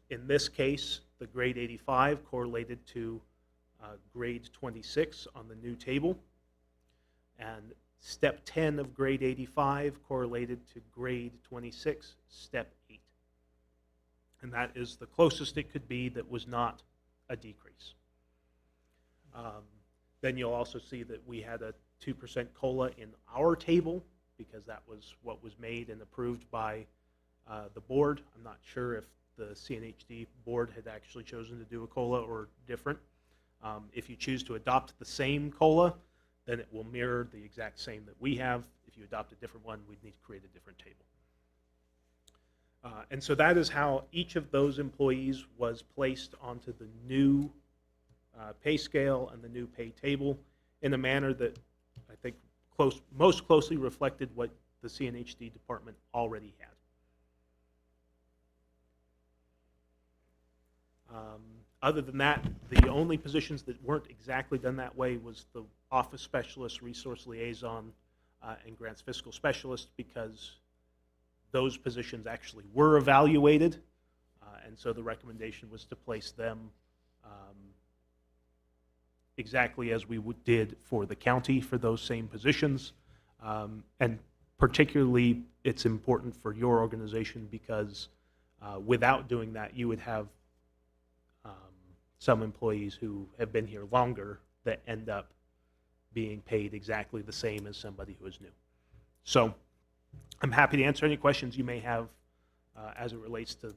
in this case, the grade 85 correlated to grade 26 on the new table, and step 10 of grade 85 correlated to grade 26, step 8. And that is the closest it could be that was not a decrease. Then you'll also see that we had a 2% COLA in our table because that was what was made and approved by the board. I'm not sure if the CNHD board had actually chosen to do a COLA or different. If you choose to adopt the same COLA, then it will mirror the exact same that we have. If you adopt a different one, we'd need to create a different table. And so that is how each of those employees was placed onto the new pay scale and the new pay table in a manner that I think most closely reflected what the CNHD department already had. Other than that, the only positions that weren't exactly done that way was the office specialist, resource liaison, and grants fiscal specialist, because those positions actually were evaluated, and so the recommendation was to place them exactly as we did for the county for those same positions. And particularly, it's important for your organization because without doing that, you would have some employees who have been here longer that end up being paid exactly the same as somebody who is new. So I'm happy to answer any questions you may have as it relates to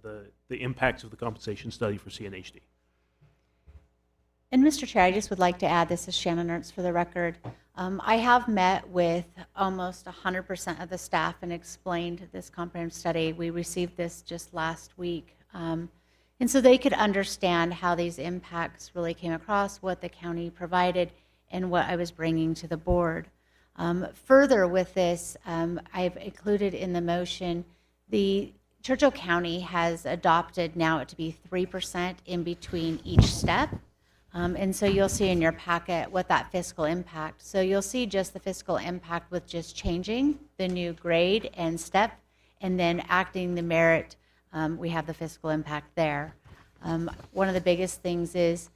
the impacts of the compensation study for CNHD. And Mr. Chair, I just would like to add, this is Shannon Ernst for the record. I have met with almost 100% of the staff and explained this comprehensive study. We received this just last week. And so they could understand how these impacts really came across, what the county provided, and what I was bringing to the board. Further with this, I've included in the motion, the Churchill County has adopted now it to be 3% in between each step. And so you'll see in your packet what that fiscal impact. So you'll see just the fiscal impact with just changing the new grade and step, and then acting the merit, we have the fiscal impact there. One of the biggest things is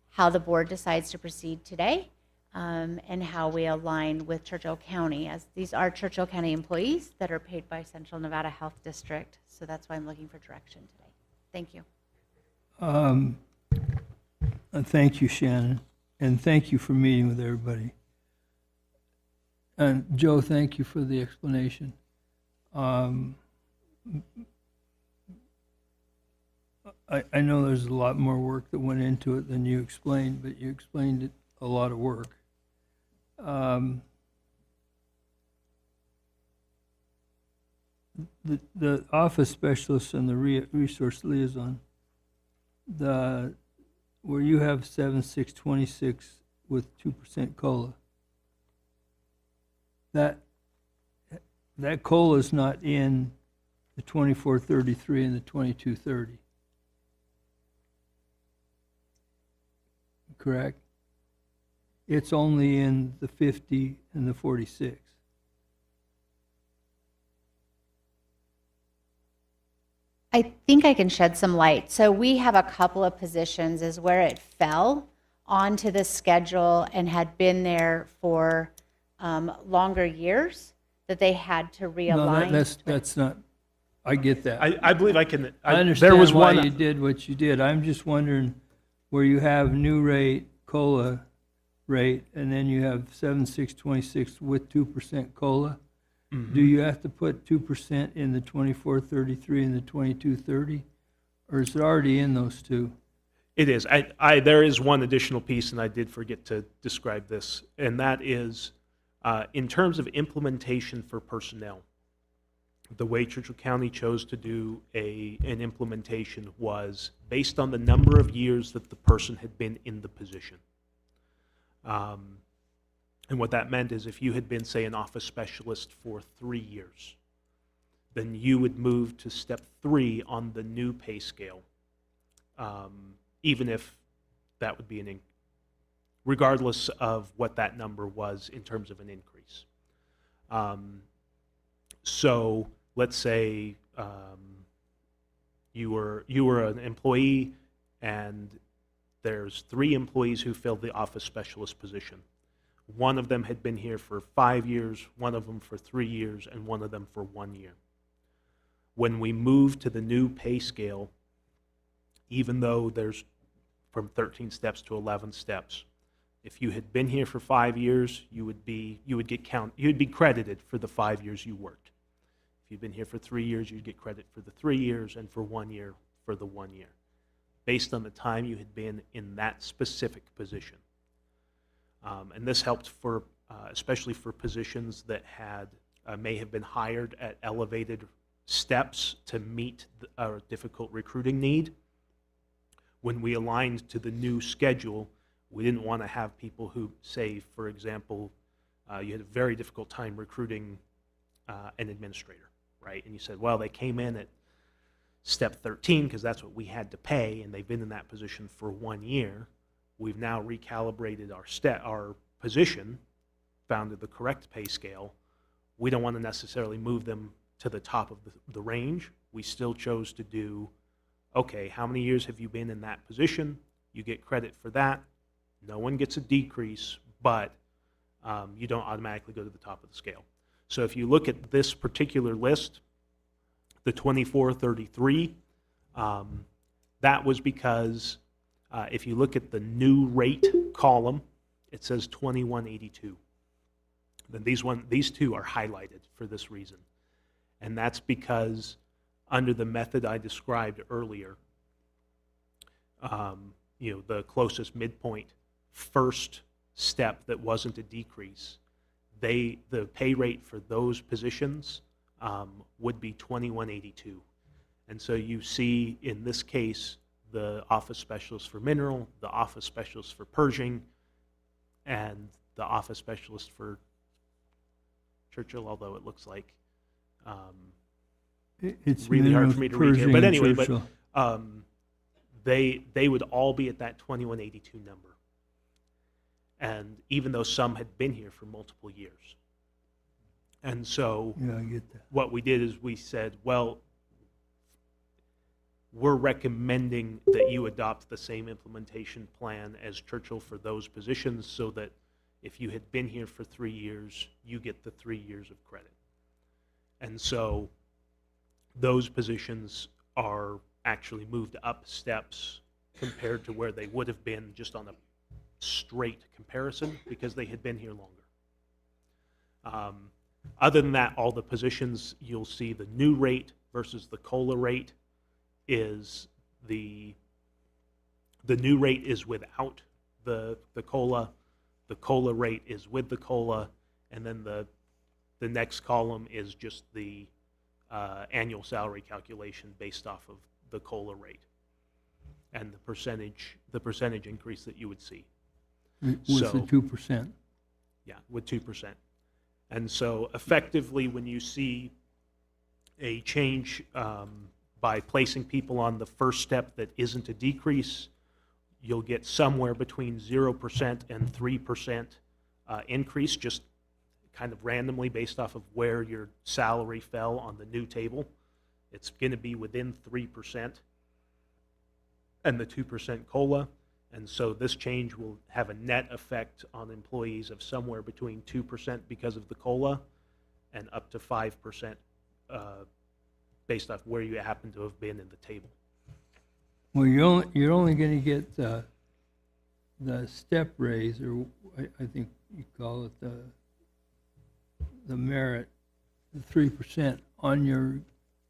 how the board decides to proceed today, and how we align with Churchill County, as these are Churchill County employees that are paid by Central Nevada Health District. So that's why I'm looking for direction today. Thank you. Thank you, Shannon, and thank you for meeting with everybody. And Joe, thank you for the explanation. I know there's a lot more work that went into it than you explained, but you explained it a lot of work. The office specialist and the resource liaison, where you have 7,626 with 2% COLA, that COLA is not in the 2433 and the 2230. Correct? It's only in the 50 and the 46. I think I can shed some light. So we have a couple of positions is where it fell onto the schedule and had been there for longer years that they had to realign. No, that's not, I get that. I believe I can. I understand there was why one. you did what you did. I'm just wondering where you have new rate, COLA rate, and then you have 7,626 with 2% COLA. Mm-hmm. Do you have to put 2% in the 2433 and the 2230? Or is it already in those two? It is. There is one additional piece, and I did forget to describe this, and that is in terms of implementation for personnel. The way Churchill County chose to do an implementation was based on the number of years that the person had been in the position. And what that meant is if you had been, say, an office specialist for 3 years, then you would move to step 3 on the new pay scale, even if that would be regardless of what that number was in terms of an increase. So let's say you were an employee and there's 3 employees who filled the office specialist position. One of them had been here for 5 years, one of them for 3 years, and one of them for 1 year. When we moved to the new pay scale, even though there's from 13 steps to 11 steps. If you had been here for 5 years, you would be credited for the 5 years you worked. If you've been here for 3 years, you'd get credit for the 3 years, and for 1 year for the 1 year, based on the time you had been in that specific position. And this helped for, especially for positions that had may have been hired at elevated steps to meet a difficult recruiting need. When we aligned to the new schedule, we didn't want to have people who, say, for example, you had a very difficult time recruiting an administrator, right? And you said, well, they came in at step 13 because that's what we had to pay, and they've been in that position for 1 year. We've now recalibrated our position, found the correct pay scale. We don't want to necessarily move them to the top of the range. We still chose to do, okay, how many years have you been in that position? You get credit for that. No one gets a decrease, but you don't automatically go to the top of the scale. So if you look at this particular list, the 2433, that was because if you look at the new rate column, it says 2182. Then these two are highlighted for this reason. And that's because under the method I described earlier, the closest midpoint first step that wasn't a decrease, the pay rate for those positions would be 2182. And so you see in this case the office specialist for mineral, the office specialist for Pershing, and the office specialist for Churchill, although it looks like It's really hard mineral, for me to read here. Pershing, But and anyway, Churchill. they would all be at that 2182 number. And even though some had been here for multiple years. And so Yeah, I get that. what we did is we said, well, we're recommending that you adopt the same implementation plan as Churchill for those positions, so that if you had been here for 3 years, you get the 3 years of credit. And so those positions are actually moved up steps compared to where they would have been just on a straight comparison, because they had been here longer. Other than that, all the positions, you'll see the new rate versus the COLA rate is the new rate is without the COLA. The COLA rate is with the COLA, and then the next column is just the annual salary calculation based off of the COLA rate and the percentage increase that you would see. With the 2%. Yeah, with 2%. And so effectively, when you see a change by placing people on the first step that isn't a decrease, you'll get somewhere between 0% and 3% increase, just kind of randomly based off of where your salary fell on the new table. It's going to be within 3% and the 2% COLA. And so this change will have a net effect on employees of somewhere between 2% because of the COLA and up to 5% based off where you happen to have been in the table. Well, you're only going to get the step raise, or I think you call it the merit, the 3% on your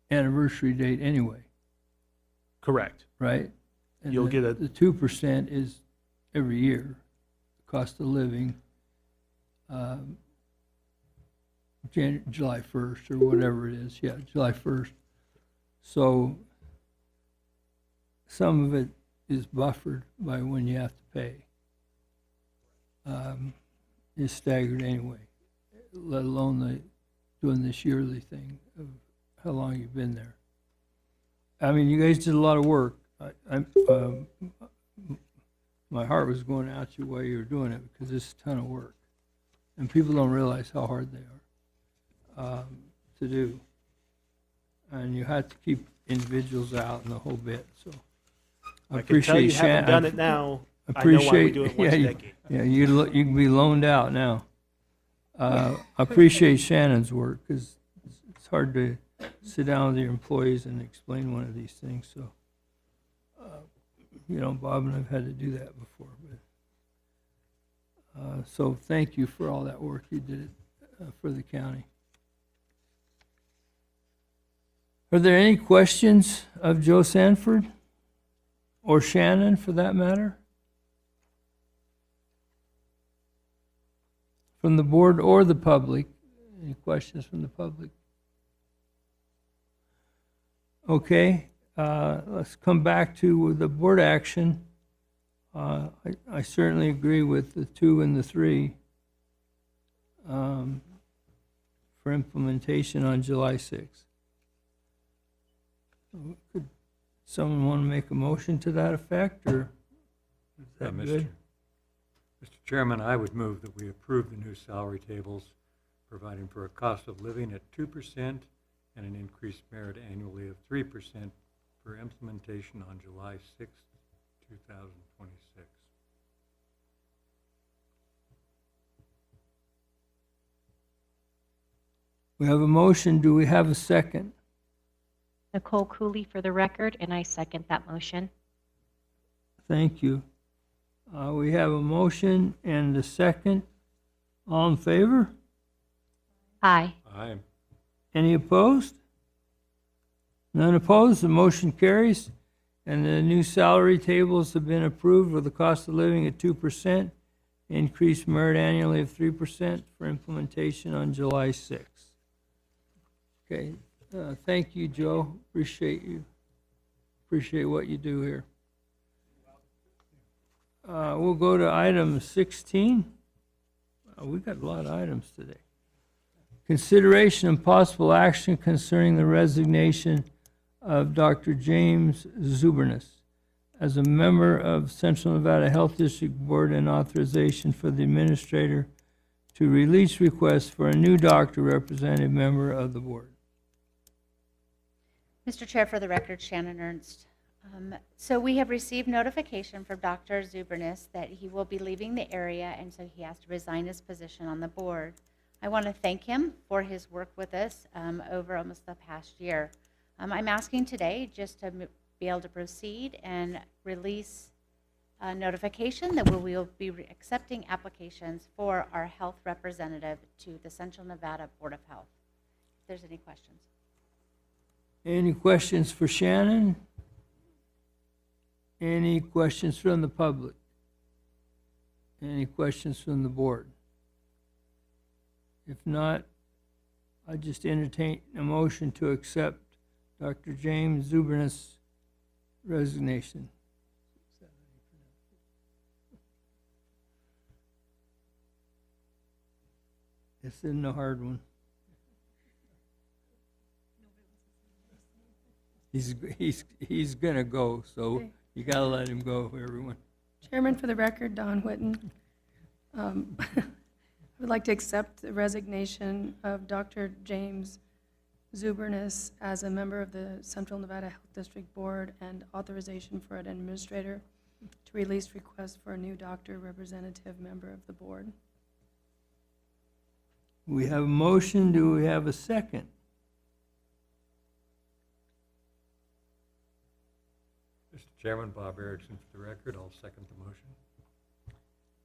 anniversary date anyway, Correct. right? And You'll get the 2% is every year, cost of living, July 1st or whatever it is. Yeah, July 1st. So some of it is buffered by when you have to pay. Is staggered anyway, let alone doing this yearly thing of how long you've been there. I mean, you guys did a lot of work. My heart was going out to you while you were doing it, because it's a ton of work, and people don't realize how hard they are to do. And you had to keep individuals out and the whole bit. So I can tell you haven't done it now. I know why we do it once a decade. Yeah, you can be loaned out now. I appreciate Shannon's work, because it's hard to sit down with your employees and explain one of these things. So You know, Bob and I've had to do that before, but, so thank you for all that work you did for the county. Are there any questions of Joe Sanford? Or Shannon, for that matter? From the board or the public? Any questions from the public? Okay, let's come back to the board action. I certainly agree with the 2 and the 3 for implementation on July 6th. Could someone want to make a motion to that effect, or is that good? Mr. Chairman, I would move that we approve the new salary tables, providing for a cost of living at 2% and an increased merit annually of 3% for implementation on July 6th, 2026. We have a motion. Do we have a second? Nicole Cooley for the record, and I second that motion. Thank you. We have a motion and a second. All in favor? Aye. Aye. Any opposed? None opposed. The motion carries, and the new salary tables have been approved with a cost of living at 2%, increased merit annually of 3% for implementation on July 6th. Okay, thank you, Joe. Appreciate you. Appreciate what you do here. We'll go to item 16. We got a lot of items today. Consideration and possible action concerning the resignation of Dr. James Zubernis as a member of Central Nevada Health District Board, and authorization for the administrator to release requests for a new doctor representative member of the board. Mr. Chair, for the record, Shannon Ernst. So we have received notification from Dr. Zubernis that he will be leaving the area, and so he has to resign his position on the board. I want to thank him for his work with us over almost the past year. I'm asking today just to be able to proceed and release a notification that we will be accepting applications for our health representative to the Central Nevada Board of Health. If there's any questions. Any questions for Shannon? Any questions from the public? Any questions from the board? If not, I just entertain a motion to accept Dr. James Zubernis' resignation. This isn't a hard one. He's gonna go, so Okay. you gotta let him go, everyone. Chairman, for the record, Don Whitten. I would like to accept the resignation of Dr. James Zubernis as a member of the Central Nevada Health District Board, and authorization for an administrator to release requests for a new doctor representative member of the board. We have a motion. Do we have a second? Mr. Chairman, Bob Erickson for the record. I'll second the motion.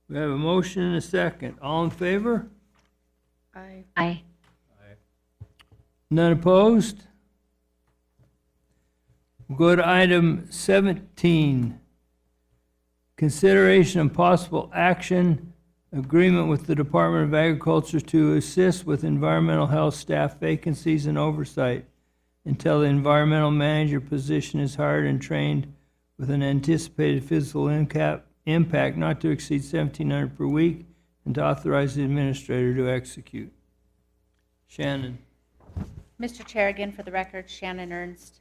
We have a motion and a second. All in favor? Aye. Aye. Aye. None opposed? We'll go to item 17. Consideration and possible action, agreement with the Department of Agriculture to assist with environmental health staff vacancies and oversight until the environmental manager position is hired and trained with an anticipated physical impact not to exceed $1,700 per week, and to authorize the administrator to execute. Shannon. Mr. Chair, again, for the record, Shannon Ernst.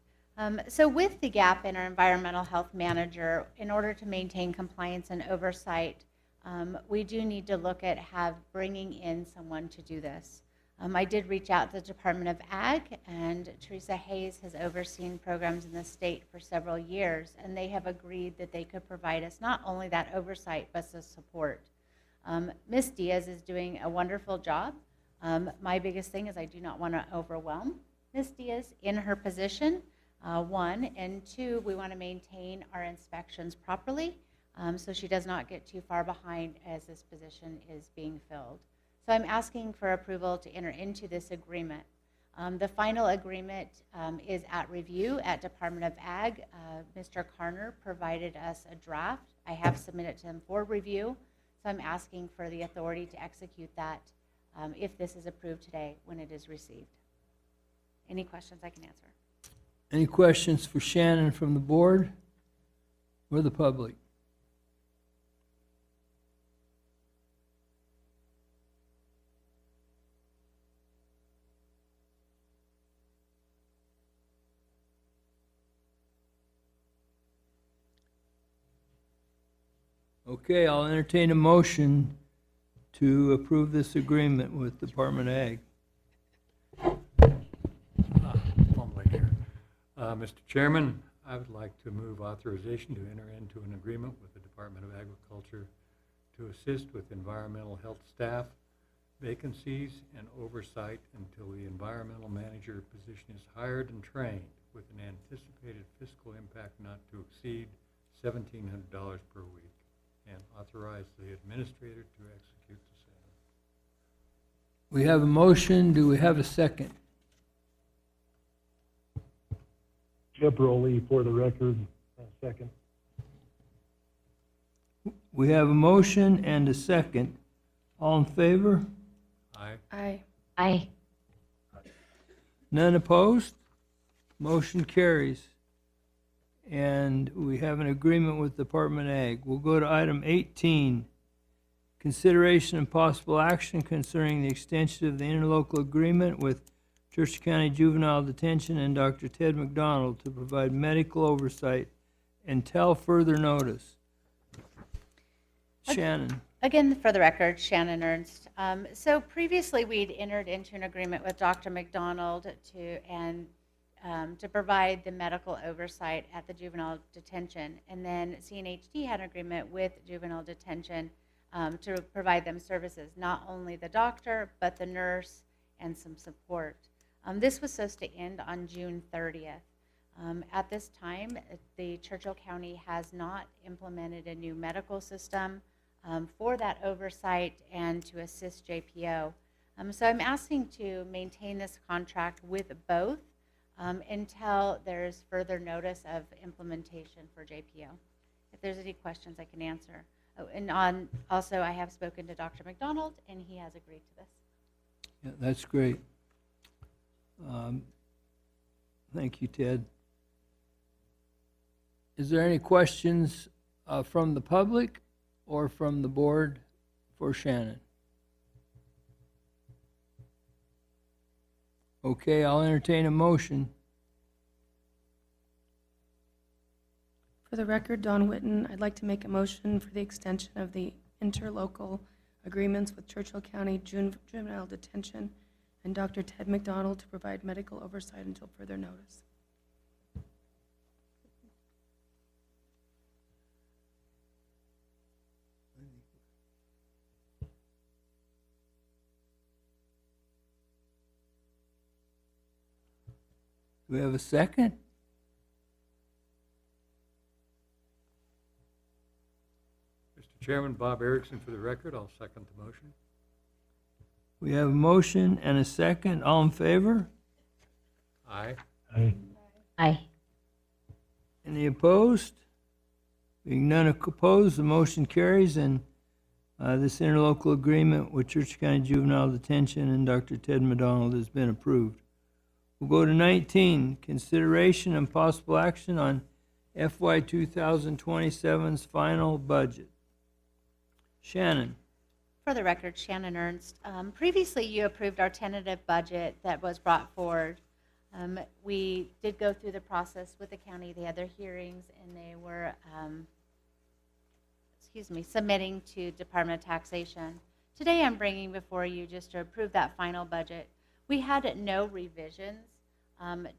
So with the gap in our environmental health manager, in order to maintain compliance and oversight, we do need to look at bringing in someone to do this. I did reach out to the Department of Ag, and Teresa Hayes has overseen programs in the state for several years, and they have agreed that they could provide us not only that oversight, but the support. Ms. Diaz is doing a wonderful job. My biggest thing is I do not want to overwhelm Ms. Diaz in her position. one, and two, we want to maintain our inspections properly, so she does not get too far behind as this position is being filled. So I'm asking for approval to enter into this agreement. The final agreement is at review at Department of Ag. Mr. Carner provided us a draft. I have submitted to him for review, so I'm asking for the authority to execute that if this is approved today when it is received. Any questions I can answer? Any questions for Shannon from the board or the public? Okay, I'll entertain a motion to approve this agreement with Department of Ag. Fumbling here. Mr. Chairman, I would like to move authorization to enter into an agreement with the Department of Agriculture to assist with environmental health staff vacancies and oversight until the environmental manager position is hired and trained, with an anticipated fiscal impact not to exceed $1,700 per week, and authorize the administrator to execute the same. We have a motion. Do we have a second? Chip Rowley, for the record, second. We have a motion and a second. All in favor? Aye. Aye. Aye. None opposed? Motion carries. And we have an agreement with Department Ag. We'll go to item 18. Consideration and possible action concerning the extension of the interlocal agreement with Churchill County Juvenile Detention and Dr. Ted McDonald to provide medical oversight until further notice. Shannon. Again, for the record, Shannon Ernst. So previously, we'd entered into an agreement with Dr. McDonald to provide the medical oversight at the juvenile detention. And then CNHD had an agreement with juvenile detention to provide them services, not only the doctor, but the nurse and some support. This was supposed to end on June 30th. At this time, the Churchill County has not implemented a new medical system for that oversight and to assist JPO. So I'm asking to maintain this contract with both until there's further notice of implementation for JPO. If there's any questions, I can answer. Oh, and also, I have spoken to Dr. McDonald, and he has agreed to this. Yeah, that's great. Thank you, Ted. Is there any questions from the public or from the board for Shannon? Okay, I'll entertain a motion. For the record, Don Whitten, I'd like to make a motion for the extension of the interlocal agreements with Churchill County Juvenile Detention and Dr. Ted McDonald to provide medical oversight until further notice. Do we have a second? Mr. Chairman, Bob Erickson, for the record, I'll second the motion. We have a motion and a second. All in favor? Aye. Aye. Aye. Any opposed? Being none opposed, the motion carries, and this interlocal agreement with Churchill County Juvenile Detention and Dr. Ted McDonald has been approved. We'll go to 19, consideration and possible action on FY 2027's final budget. Shannon. For the record, Shannon Ernst. Previously, you approved our tentative budget that was brought forward. We did go through the process with the county. They had their hearings, and they were, submitting to Department of Taxation. Today, I'm bringing before you just to approve that final budget. We had no revisions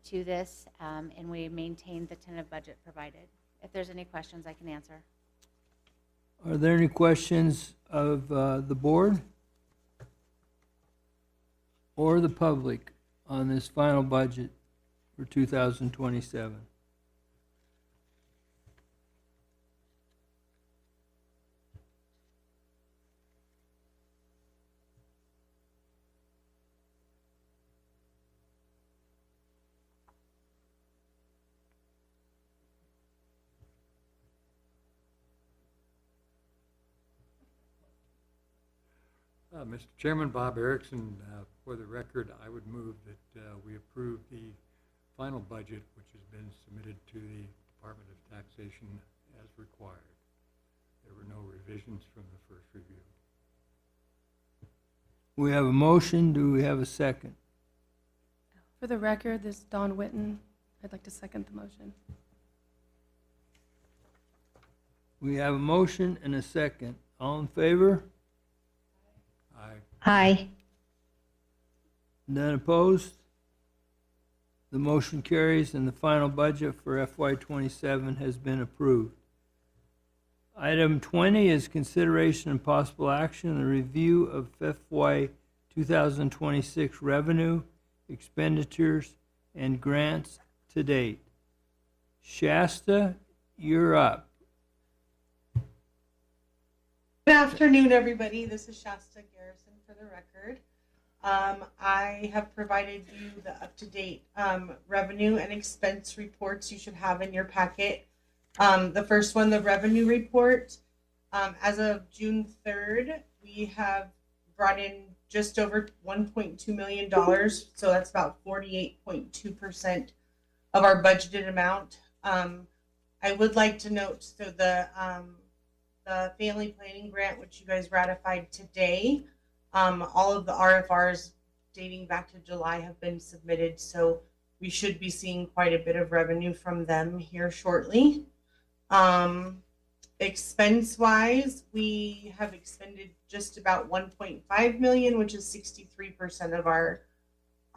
to this, and we maintained the tentative budget provided. If there's any questions, I can answer. Are there any questions of the board or the public on this final budget for 2027. Mr. Chairman, Bob Erickson, for the record, I would move that we approve the final budget, which has been submitted to the Department of Taxation as required. There were no revisions from the first review. We have a motion. Do we have a second? For the record, this is Dawn Witten. I'd like to second the motion. We have a motion and a second. All in favor? Aye. Aye. None opposed? The motion carries and the final budget for FY27 has been approved. Item 20 is consideration and possible action on the review of FY 2026 revenue, expenditures, and grants to date. Shasta, you're up. Good afternoon, everybody. This is Shasta Garrison for the record. I have provided you the up-to-date revenue and expense reports you should have in your packet. The first one, the revenue report. As of June 3rd, we have brought in just over $1.2 million. So that's about 48.2% of our budgeted amount. I would like to note, so the family planning grant, which you guys ratified today, all of the RFRs dating back to July have been submitted, so we should be seeing quite a bit of revenue from them here shortly. Expense wise, we have expended just about 1.5 million, which is 63% of our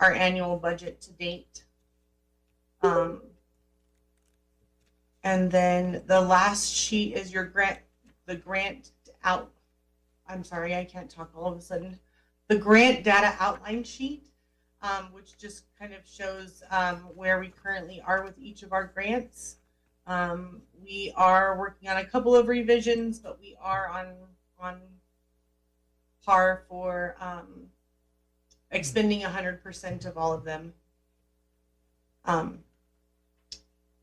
annual budget to date. And then the last sheet is your grant, I'm sorry, I can't talk all of a sudden. The grant data outline sheet, which just kind of shows where we currently are with each of our grants. We are working on a couple of revisions, but we are on par for expending 100% of all of them.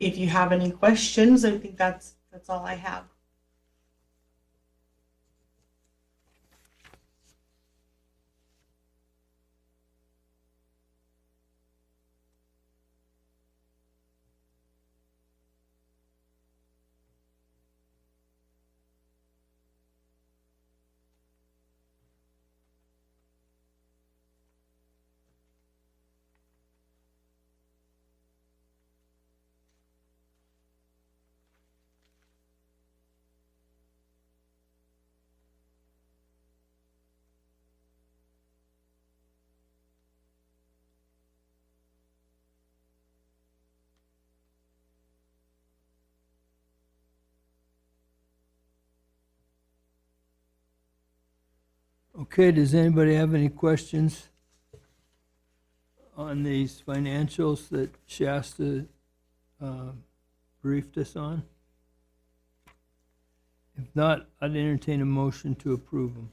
If you have any questions, I think that's all I have. Okay, does anybody have any questions on these financials that Shasta briefed us on? If not, I'd entertain a motion to approve them.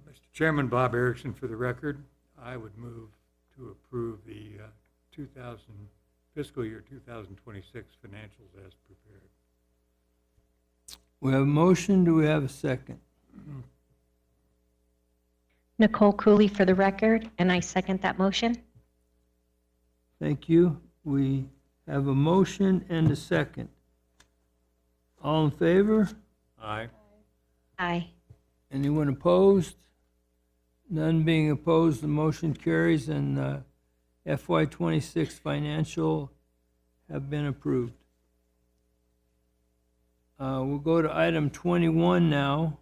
Mr. Chairman, Bob Erickson for the record. I would move to approve the fiscal year 2026 financials as prepared. We have a motion. Do we have a second? Nicole Cooley for the record, and I second that motion. Thank you. We have a motion and a second. All in favor? Aye. Aye. Anyone opposed? None being opposed, the motion carries and FY26 financial have been approved. We'll go to item 21 now.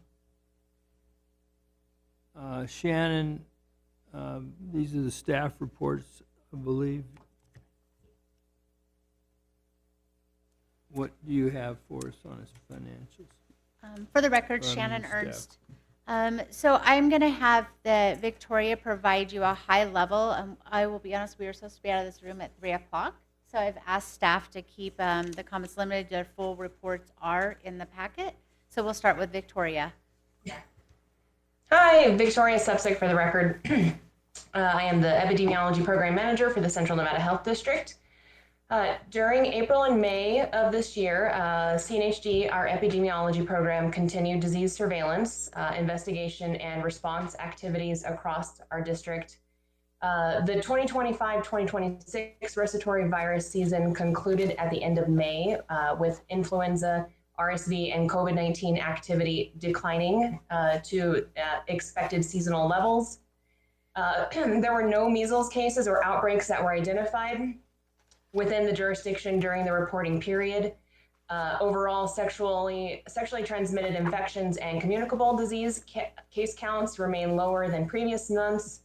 Shannon, these are the staff reports, I believe. what do you have for us on his financials? For the record, From Shannon staff. Ernst. So I'm going to have the Victoria provide you a high level. I will be honest, we were supposed to be out of this room at 3 o'clock. So I've asked staff to keep the comments limited. Their full reports are in the packet. So we'll start with Victoria. Hi, Victoria Sepsic for the record. I am the Epidemiology Program Manager for the Central Nevada Health District. During April and May of this year, CNHD, our epidemiology program, continued disease surveillance, investigation, and response activities across our district. The 2025-2026 respiratory virus season concluded at the end of May with influenza, RSV, and COVID-19 activity declining to expected seasonal levels. There were no measles cases or outbreaks that were identified within the jurisdiction during the reporting period. Overall, sexually transmitted infections and communicable disease case counts remain lower than previous months.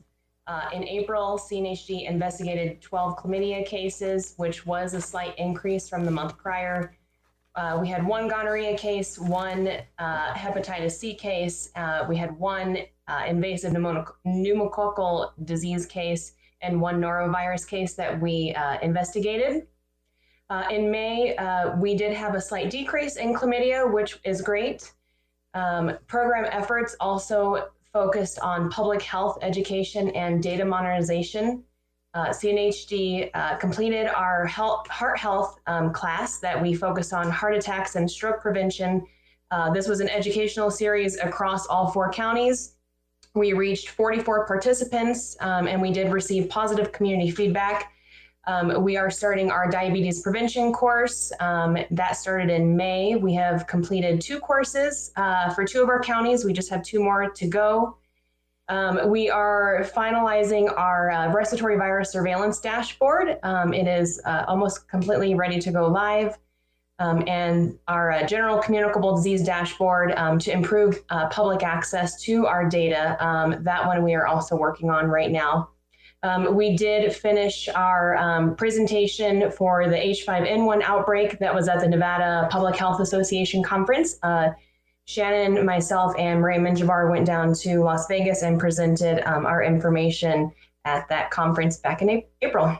In April, CNHD investigated 12 chlamydia cases, which was a slight increase from the month prior. We had one gonorrhea case, one hepatitis C case. We had one invasive pneumococcal disease case and one norovirus case that we investigated. In May, we did have a slight decrease in chlamydia, which is great. Program efforts also focused on public health education and data modernization. CNHD completed our heart health class that we focused on heart attacks and stroke prevention. This was an educational series across all 4 counties. We reached 44 participants, and we did receive positive community feedback. We are starting our diabetes prevention course. That started in May. We have completed 2 courses for 2 of our counties. We just have 2 more to go. We are finalizing our respiratory virus surveillance dashboard. It is almost completely ready to go live. And our general communicable disease dashboard to improve public access to our data. That one we are also working on right now. We did finish our presentation for the H5N1 outbreak that was at the Nevada Public Health Association conference. Shannon, myself, and Maria Minjabar went down to Las Vegas and presented our information at that conference back in April.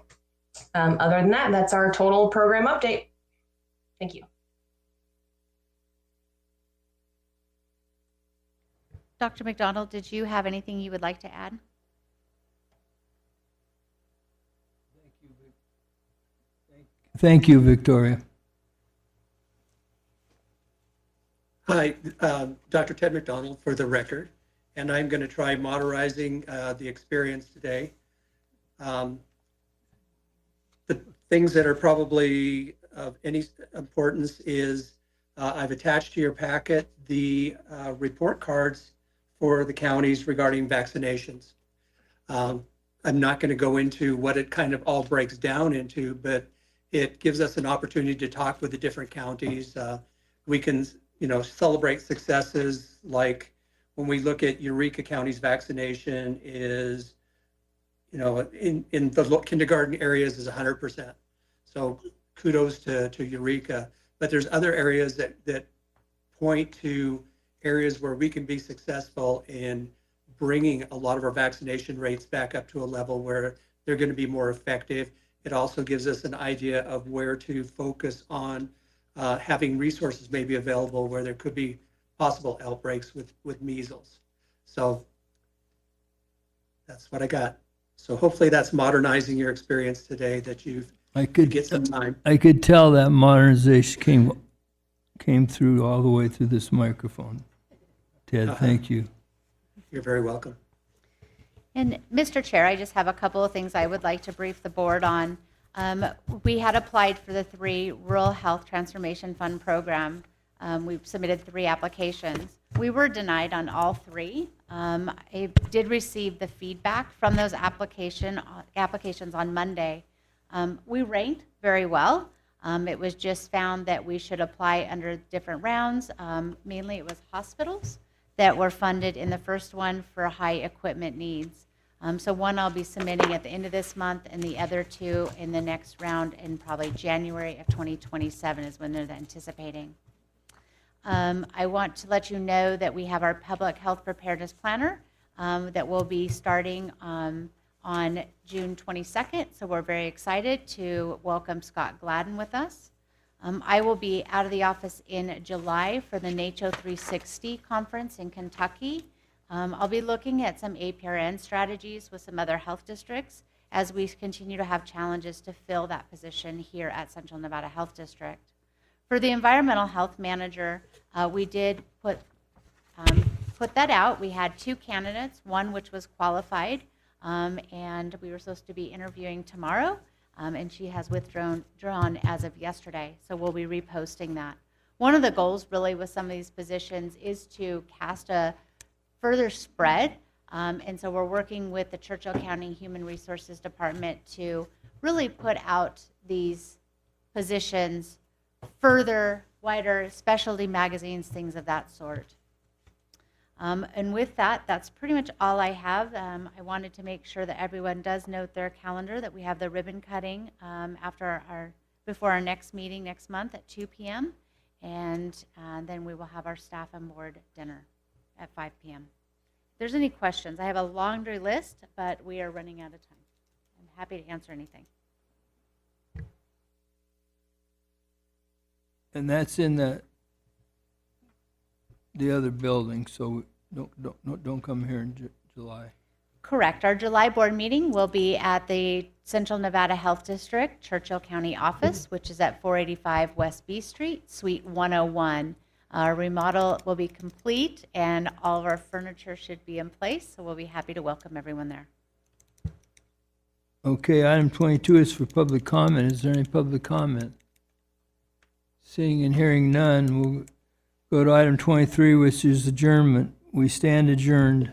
Other than that, that's our total program update. Thank you. Dr. McDonald, did you have anything you would like to add? Thank you, Victoria. Hi, Dr. Ted McDonald for the record, and I'm going to try modernizing the experience today. The things that are probably of any importance is I've attached to your packet the report cards for the counties regarding vaccinations. I'm not going to go into what it kind of all breaks down into, but it gives us an opportunity to talk with the different counties. We can, celebrate successes like when we look at Eureka County's vaccination is, in the kindergarten areas is 100%. So kudos to Eureka. But there's other areas that point to areas where we can be successful in bringing a lot of our vaccination rates back up to a level where they're going to be more effective. It also gives us an idea of where to focus on having resources maybe available where there could be possible outbreaks with measles. So that's what I got. So hopefully that's modernizing your experience today, that you get some time. I could tell that modernization came through all the way through this microphone. Ted, thank you. You're very welcome. And Mr. Chair, I just have a couple of things I would like to brief the board on. We had applied for the 3 Rural Health Transformation Fund program. We've submitted 3 applications. We were denied on all 3. I did receive the feedback from those applications on Monday. We ranked very well. It was just found that we should apply under different rounds. Mainly it was hospitals that were funded in the first one for high equipment needs. So one I'll be submitting at the end of this month, and the other two in the next round in probably January of 2027 is when they're anticipating. I want to let you know that we have our Public Health Preparedness Planner that will be starting on June 22nd. So we're very excited to welcome Scott Gladden with us. I will be out of the office in July for the NACHO 360 conference in Kentucky. I'll be looking at some APRN strategies with some other health districts as we continue to have challenges to fill that position here at Central Nevada Health District. For the environmental health manager, we did put that out. We had 2 candidates, one which was qualified, and we were supposed to be interviewing tomorrow, and she has withdrawn as of yesterday, so we'll be reposting that. One of the goals really with some of these positions is to cast a further spread, and so we're working with the Churchill County Human Resources Department to really put out these positions further, wider, specialty magazines, things of that sort. And with that, that's pretty much all I have. I wanted to make sure that everyone does note their calendar that we have the ribbon cutting before our next meeting next month at 2 p.m. And then we will have our staff and board dinner at 5 p.m. If there's any questions, I have a laundry list, but we are running out of time. I'm happy to answer anything. And that's in the other building, so don't come here in July. Correct. Our July board meeting will be at the Central Nevada Health District, Churchill County office, which is at 485 West B Street, Suite 101. Our remodel will be complete, and all of our furniture should be in place, so we'll be happy to welcome everyone there. Okay, item 22 is for public comment. Is there any public comment? Seeing and hearing none, we'll go to item 23, which is adjournment. We stand adjourned.